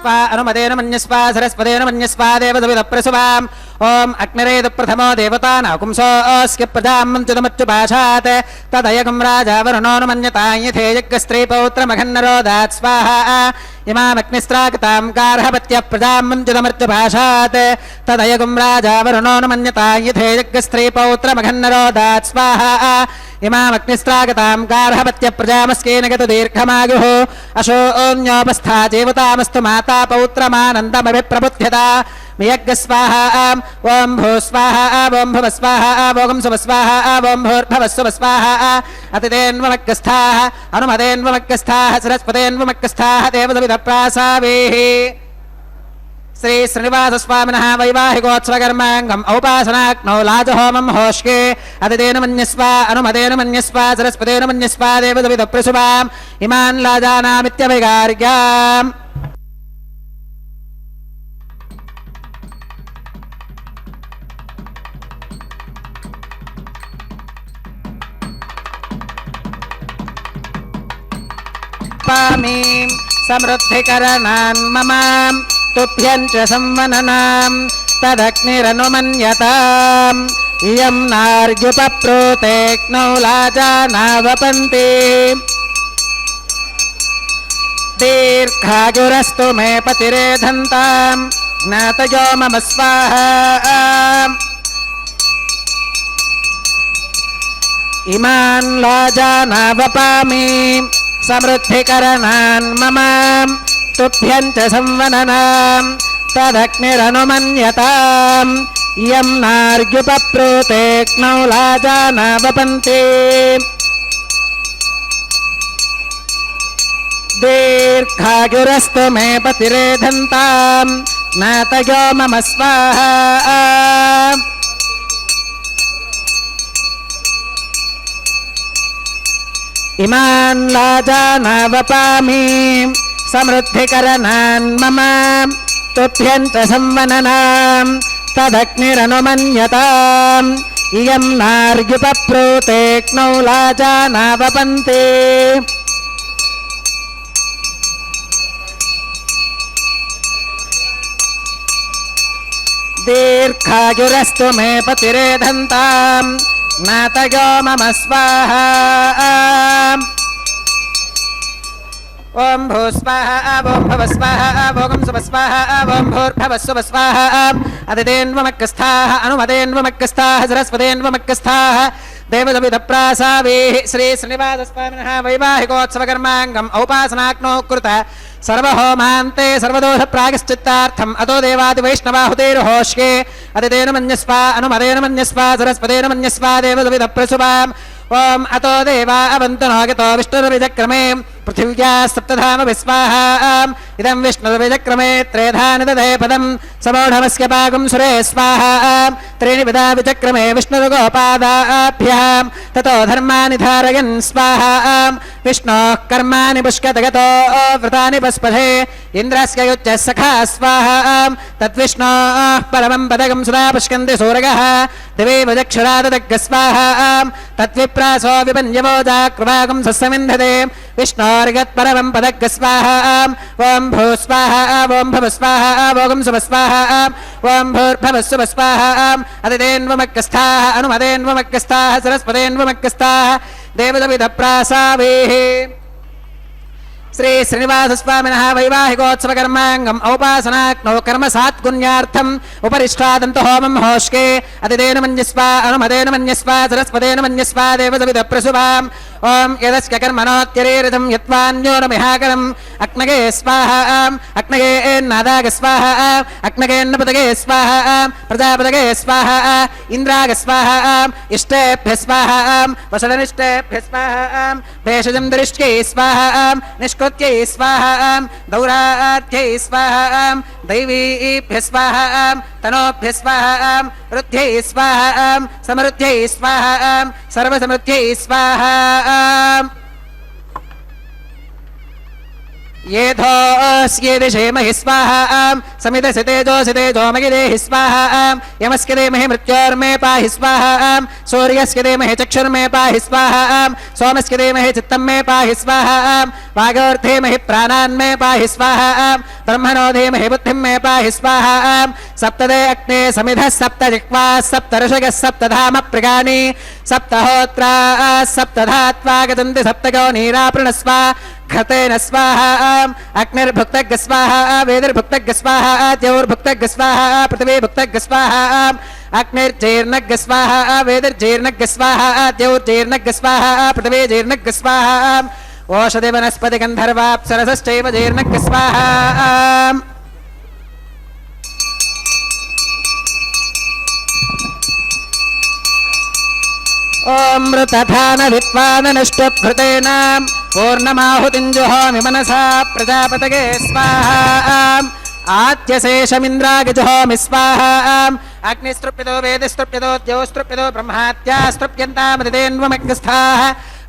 मन्यस्वा अनुमदेन मन्यस्वा सरस्वतेन मन्यस्वा देवसविदप्रसुवाम् ॐ अग्निरेतु प्रथमो देवतानाकुंसोऽस्य प्रजामञ्चुतमच्युपाशात् तदयगं राजा वरुणोऽनुमन्यतां यथे यज्ञस्त्रीपौत्रमघन्नरोदात् स्वाहा इमामग्निस्त्राकृतां गार्हपत्यः प्रजामञ्चुतमच्युपाशात् तदयगं राजा वरुणोऽनुमन्यतां यथे यज्ञस्त्रीपौत्रमघन्नरोदात् स्वाहा इमामग्निस्त्रागतां गार्हपत्यः प्रजामस्केन गत दीर्घमायुः अशोऽन्योपस्था देवतामस्तु माता पौत्रमानन्दमभिप्रबुध्यता मियज्ञ स्वाहा ॐ भू स्वाहा ॐ भुव स्वाहा ॐ सुव स्वाहा ॐ भूर्भुवस्सुव स्वाहा अतिदेन्वमग्गस्थाः अनुमदेन्वमग्गस्थाः सरस्वतेन्वमग्गस्थाः देवसविदप्रासावेः श्री श्रीनिवासस्वामिनः वैवाहिकोत्सवकर्माङ्गम् औपासनाग्नौ लाजहोमं होष्के अतिदेन मन्यस्वा अनुमदेन मन्यस्वा सरस्वतेन मन्यस्वा देवसविदप्रसुवाम् इमान् लाजानामित्यभिगार्याम् पामीं समृद्धिकरणान् ममां तुभ्यं च संवननां तदग्निरनुमन्यताम् इयं नार्युपप्रोतेऽग्नौ लाजानावपन्ति दीर्घायुरस्तु मे पतिरेधन्तां ज्ञातयो मम स्वाहा इमान् लाजानावपामि समृद्धिकरणान् ममां तुभ्यं च संवननां तदग्निरनुमन्यताम् इयं नार्युपप्रोतेऽग्नौ लाजानावपन्ति दीर्घायुरस्तु मे पतिरेधन्तां ज्ञातयो मम स्वाहा इमान् लाजानावपामि समृद्धिकरणान् मम तुभ्यं च संवननां तदग्निरनुमन्यताम् इयं नार्युपप्रोतेऽग्नौ लाजानावपन्ति दीर्घायुरस्तु मे पतिरेधन्ताम् ज्ञातयो मम स्वाहा ॐ भू स्वाहा ॐ भव स्वाहा ॐ सुव स्वाहा ॐ भूर्भुवस्सुव स्वाहा अतिदेन्वमग्गस्थाः अनुमदेन्वमग्गस्थाः सरस्वतेन्वमग्गस्थाः देवसविदप्रासावेः श्री श्रीनिवासस्वामिनः वैवाहिकोत्सवकर्माङ्गम् औपासनाग्नौ कृत सर्वहोमान्ते सर्वदोषप्रायश्चित्तार्थम् अतो देवादिवैष्णवाहुतेर्होष्ये अतिदेन मन्यस्वा अनुमदेन मन्यस्वा सरस्वतेन मन्यस्वा देवसविदप्रसुवाम् ॐ अतो देवा अवन्तु नो गतो विष्णुरविचक्रमे पृथिव्या सप्तधाम विस्वाहा इदं विष्णुरविचक्रमे त्रेधानि दधे पदं समौढमस्य पागं सुरे स्वाहा त्रीणि विधा विचक्रमे विष्णुर्गोपादाभ्यां ततो धर्मानि धारयन् स्वाहा विष्णोः कर्माणि पुष्कतगतो व्रतानि पस्पथे इन्द्रस्य युज्यः सखा स्वाहा तद्विष्णोः परमं पदकं सदा पुष्कन्ति सूरगः दिवे वदक्षरादग्गः स्वाहा तद्विप्रासो विपन्यवोजा कृपागं सस्समिन्धते विष्णोर्गत्परमं पदग्गः स्वाहा ॐ भू स्वाहा ॐ भव स्वाहा ॐ सुव स्वाहा ॐ भूर्भुवस्सुव स्वाहा अतिदेन्वमग्गस्थाः अनुमदेन्वमग्गस्थाः सरस्वतेन्वमग्गस्थाः देवसविदप्रासावेः श्री श्रीनिवासस्वामिनः वैवाहिकोत्सवकर्माङ्गम् औपासनाग्नौ कर्म सात्पुण्यार्थम् उपरिष्टादन्त होमं होष्के अतिदेन मन्यस्वा अनुमदेन मन्यस्वा सरस्वतेन मन्यस्वा देवसविदप्रसुवाम् ॐ यदस्य कर्मणोत्यरेरिदं यत्वान्योरमिहाकरम् अग्नगे स्वाहा अग्नगे नादाग स्वाहा अग्नगेन्नपदगे स्वाहा प्रजापदगे स्वाहा इन्द्राग स्वाहा इष्टेभ्यः स्वाहा वसुधनिष्ठेभ्यः स्वाहा भेषजं दृष्ट्यै स्वाहा निष्कृत्यै स्वाहा दौरार्थ्यै स्वाहा दैवीभ्यः स्वाहा तनोभ्यः स्वाहा रुद्ध्यै स्वाहा समृद्ध्यै स्वाहा सर्वसमृद्ध्यै स्वाहा येधोऽस्येदि क्षेमहि स्वाहा समिधसि तेजो मगिदेहि स्वाहा यमस्य देमहि मृत्योर्मे पाहि स्वाहा सूर्यस्य देमहि चक्षुर्मे पाहि स्वाहा सोमस्य देमहि चित्तं मे पाहि स्वाहा वागोर्धेमहि प्राणान् मे पाहि स्वाहा ब्रह्मणो धीमहि बुद्धिं मे पाहि स्वाहा सप्तदे अग्ने समिधः सप्त जिह्वा सप्त ऋषयः सप्त धाम प्रगानि सप्तहोत्रा सप्तधात्वा गजन्ति सप्तगो नीरापृणस्व घतेन स्वाहा अग्निर्भुक्तग् स्वाहा वेदिर्भुक्तग् स्वाहा द्यौर्भुक्तग् स्वाहा पृथिवीभुक्तग् स्वाहा अग्निर्जीर्णग् स्वाहा वेदिर्जीर्णग् स्वाहा द्यौर्जीर्णग् स्वाहा पृथिवीजीर्णग् स्वाहा ओषधि वनस्पति गन्धर्वाप्सरसश्चैव जीर्णग् स्वाहा ॐ मृतधान विद्वाननुष्टभृतेन पूर्णमाहुतिं जुहोमि मनसा प्रजापतये स्वाहा आद्यशेषमिन्द्रागजुहोमि स्वाहा अग्निस्तृप्यतो वेदिस्तृप्यतो द्यौस्तृप्यतो ब्रह्माद्यास्तृप्यन्तामदितेन्वमग्रस्थाः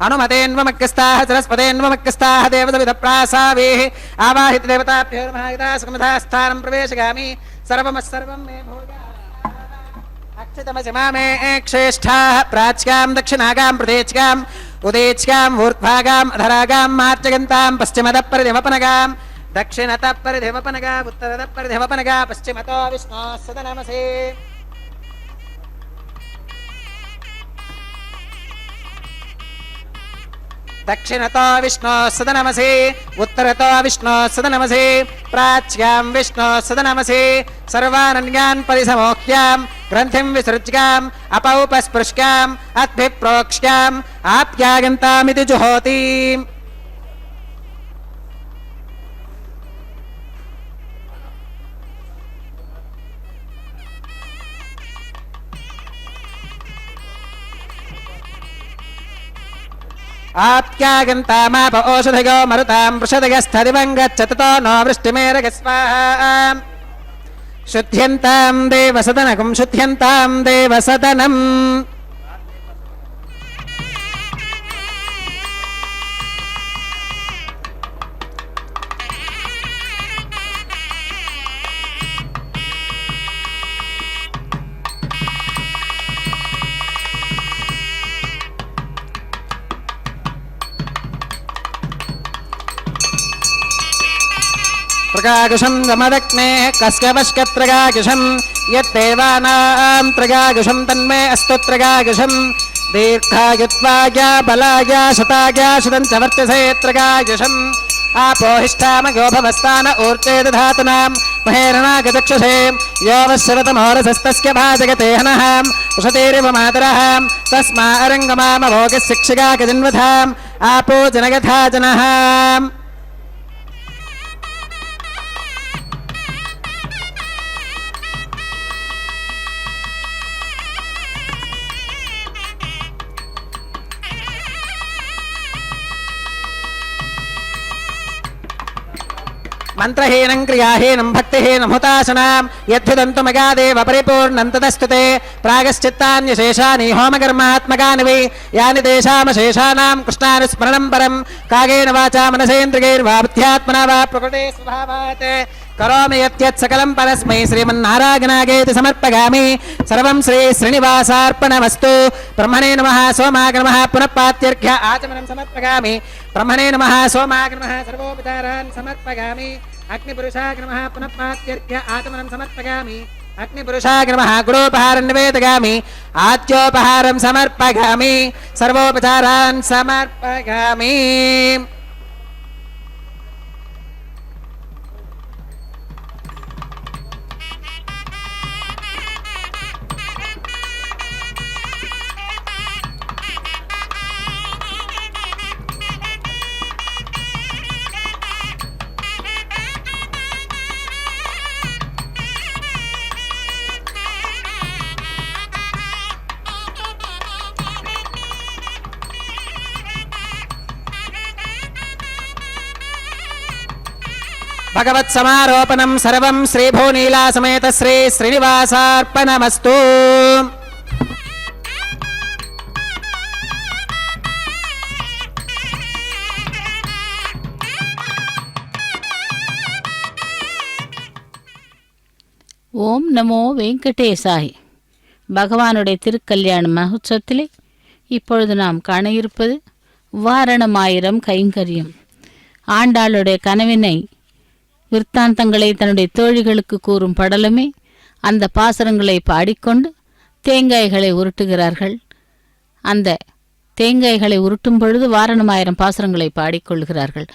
अनुमतेन्वमग्रस्थाः सरस्वतेन्वमग्रस्थाः देवतविदप्रासावेः आवाहित देवताभ्यो नमः यदा सुखमधास्थानं प्रवेशगामि सर्वमस्सर्वं मे भूया अक्षतमसिमामे क्षेष्ठाः प्राच्यां दक्षिणागां प्रदेच्याम् उदेच्याम् ऊर्ध्वागाम् अधरागां मार्जगन्तां पश्चिमतः परिधिवपनगां दक्षिणतः परिधिवपनगा उत्तरतः परिधिवपनगा पश्चिमतो विष्णोः सदनमसे दक्षिणतो विष्णोः सदनमसे उत्तरतो विष्णोः सदनमसे प्राच्यां विष्णोः सदनमसे सर्वानन्यान् परिसमोह्यां ग्रन्थिं विसृज्याम् अपौपस्पृश्याम् अद्भिप्रोक्ष्याम् आप्यागन्तामिति जुहोति आप्यागन्तामाप ओषधयो मरुतां वृषदगस्थदिवं गच्छततो नो वृष्टिमेरग स्वाहा शुद्ध्यन्तां देवसदनकं शुद्ध्यन्तां देवसदनम् प्रगाकुशं गमदग्ने कस्य वश्कत्रगाकुशं यद्देवानां प्रगाकुशं तन्मे अस्तु प्रगाकुशं दीर्घायुत्वाया बलाया शताया शतं च वर्तसे प्रगाकुशम् आपोहिष्ठामगो भवस्तान ऊर्जे दधातनां महेरणागचक्षुषे यो वश्रवतमोरसस्तस्य भाजगते हनः उषतेरिव मातरः तस्मा अरङ्गमामभोगशिक्षिका गजन्वधाम् आपो जनगथा जनः मंत्रहीनं क्रियाहीनं भक्तिहीनं हुताशनां यद्भुदन्तुमगादेव परिपूर्णं तदस्तुते प्रागश्चित्तान्यशेषानि होमकर्मात्मकानि वै यानि तेषामशेषाणां कृष्णानुस्मरणं परं कागेन वाचा मनसेन्द्रियैर्वा बुद्ध्यात्मना वा प्रकृते स्वभावात् करोमि यत् सकलं परस्मै श्रीमन्नारायणायेति समर्पयामि सर्वं श्री श्रीनिवासार्पणमस्तु ब्रह्मणे नमः सोमाय नमः पुनः पात्यर्घ्य आचमनं समर्पयामि ब्रह्मणे नमः सोमाय नमः सर्वोपचारान् समर्पयामि अग्निपुरुषाय नमः पुनः पात्यर्घ्य आचमनं समर्पयामि अग्निपुरुषाय नमः गुणोपहारं निवेदयामि आद्योपहारं समर्पयामि सर्वोपचारान् समर्पयामि भगवत् समारोपणं सर्वं श्री भूनीला समेत श्री श्रीनिवासार्पणमस्तु। நமோ வெங்கடேசாய். பகவானுடைய திருக்கல்யாண மகோத்சவத்திலே இப்பொழுது நாம் காண இருப்பது வாரணமாயிரம் கைங்கரியம். ஆண்டாளுடைய கனவினை விற்த்தாந்தங்களை தன்னுடைய தோழிகளுக்கு கூறும் படலமே அந்த பாசரங்களை பாடிக்கொண்டு தேங்காய்களை உருட்டுகிறார்கள். அந்த தேங்காய்களை உருட்டும் பொழுது வாரணமாயிரம் பாசரங்களை பாடிக்கொள்கிறார்கள்.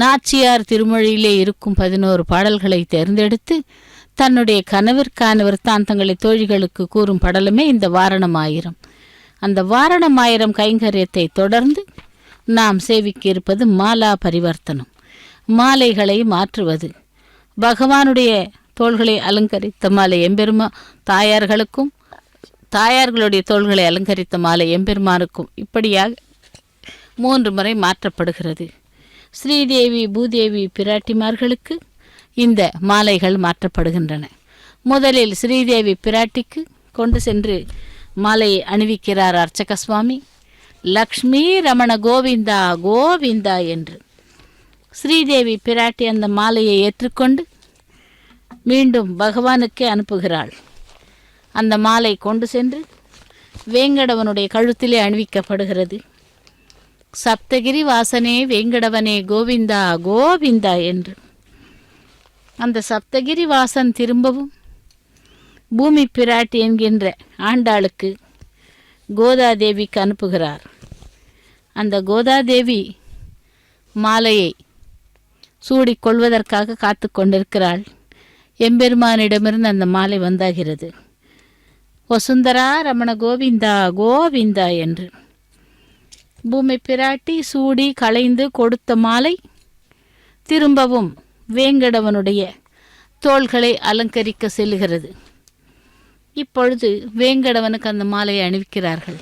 நாச்சியார் திருமொழியிலே இருக்கும் 11 பாடல்களை தேர்ந்தெடுத்து தன்னுடைய கனவிற்கான விற்த்தாந்தங்களை தோழிகளுக்கு கூறும் படலமே இந்த வாரணமாயிரம். அந்த வாரணமாயிரம் கைங்கரியத்தை தொடர்ந்து நாம் சேவிக்க இருப்பது மாலா பரிவர்த்தனம், மாலைகளை மாற்றுவது. பகவானுடைய தோள்களை அலங்கரித்த மாலை எம்பெருமா தாயார்களுக்கும், தாயார்களுடைய தோள்களை அலங்கரித்த மாலை எம்பெருமானுக்கும் இப்படியாக 3 முறை மாற்றப்படுகிறது. ஸ்ரீதேவி பூதேவி பிராட்டிமார்களுக்கு இந்த மாலைகள் மாற்றப்படுகின்றன. முதலில் ஸ்ரீதேவி பிராட்டிக்கு கொண்டு சென்று மாலையை அணிவிக்கிறார் அர்ச்சக சுவாமி. லக்ஷ்மி ரமண கோவிந்தா கோவிந்தா என்று. ஸ்ரீதேவி பிராட்டி அந்த மாலையை ஏற்றுக்கொண்டு மீண்டும் பகவானுக்கே அனுப்புகிறாள். அந்த மாலை கொண்டு சென்று வேங்கடவனுடைய கழுத்திலே அணிவிக்கப்படுகிறது. சப்தகிரி வாசனே வேங்கடவனே கோவிந்தா கோவிந்தா என்று. அந்த சப்தகிரி வாசன் திரும்பவும் பூமி பிராட்டி என்கின்ற ஆண்டாளுக்கு கோதாதேவிக்கு அனுப்புகிறார். அந்த கோதாதேவி மாலையை சூடிக்கொள்வதற்காக காத்து கொண்டிருக்கிறாள். எம்பெருமானிடமிருந்து அந்த மாலை வந்தாகிறது. வசுந்தரா ரமண கோவிந்தா கோவிந்தா என்று. பூமி பிராட்டி சூடி களைந்து கொடுத்த மாலை திரும்பவும் வேங்கடவனுடைய தோள்களை அலங்கரிக்க செல்லுகிறது. இப்பொழுது வேங்கடவனுக்கு அந்த மாலையை அணிவிக்கிறார்கள்.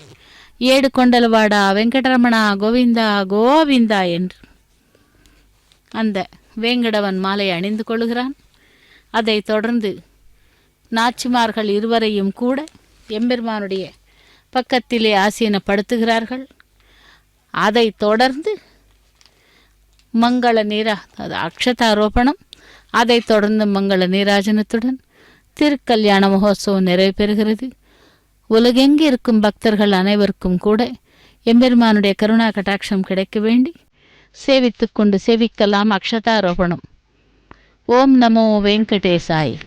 ஏடு கொண்டலவாடா வெங்கடரமணா கோவிந்தா கோவிந்தா என்று. அந்த வேங்கடவன் மாலையை அணிந்து கொள்கிறான். அதை தொடர்ந்து நாச்சிமார்கள் இருவரையும் கூட எம்பெருமானுடைய பக்கத்திலே ஆசீனப்படுத்துகிறார்கள். அதை தொடர்ந்து மங்கள நீரா அக்ஷதாரோபணம், அதை தொடர்ந்து மங்கள நீராஜனத்துடன் திருக்கல்யாண மகோத்சவம் நிறைவு பெறுகிறது. உலகெங்கு இருக்கும் பக்தர்கள் அனைவருக்கும் கூட எம்பெருமானுடைய கருணா கட்டாட்சம் கிடைக்க வேண்டி சேவித்து கொண்டு சேவிக்கலாம் அக்ஷதாரோபணம். ஓம் நமோ வெங்கடேசாய்.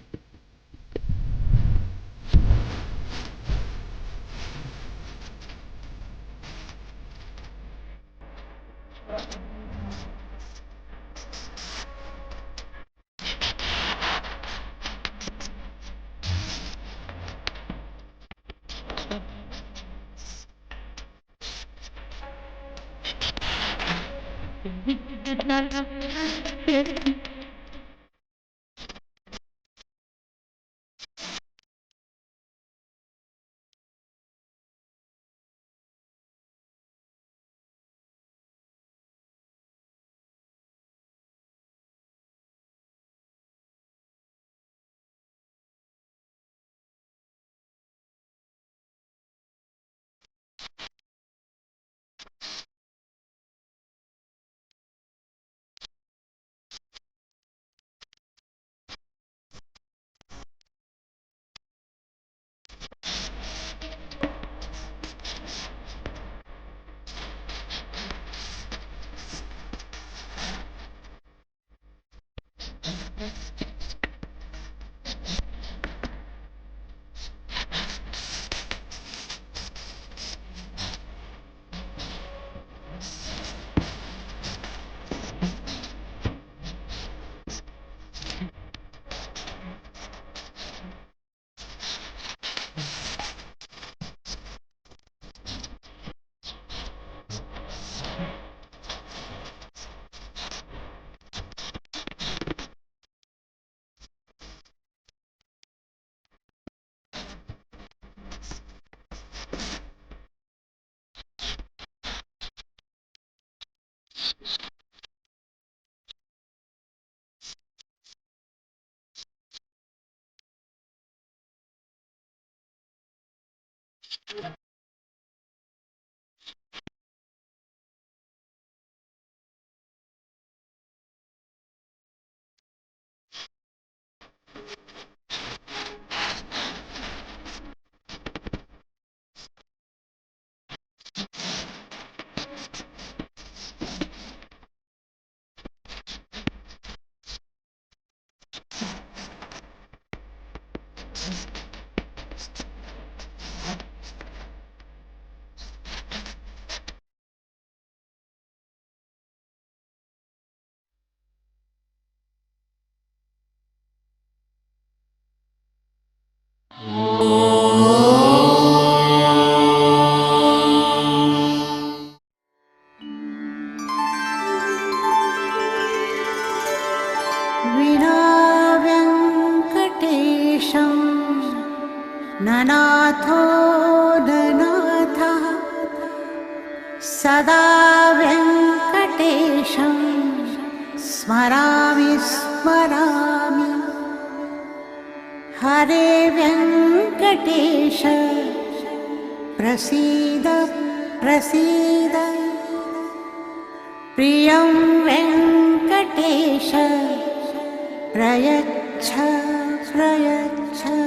सदा वेङ्कटेशं स्मरामि स्मरामि हरे वेङ्कटेश प्रसीद प्रसीद प्रियं वेङ्कटेश प्रयच्छ प्रयच्छ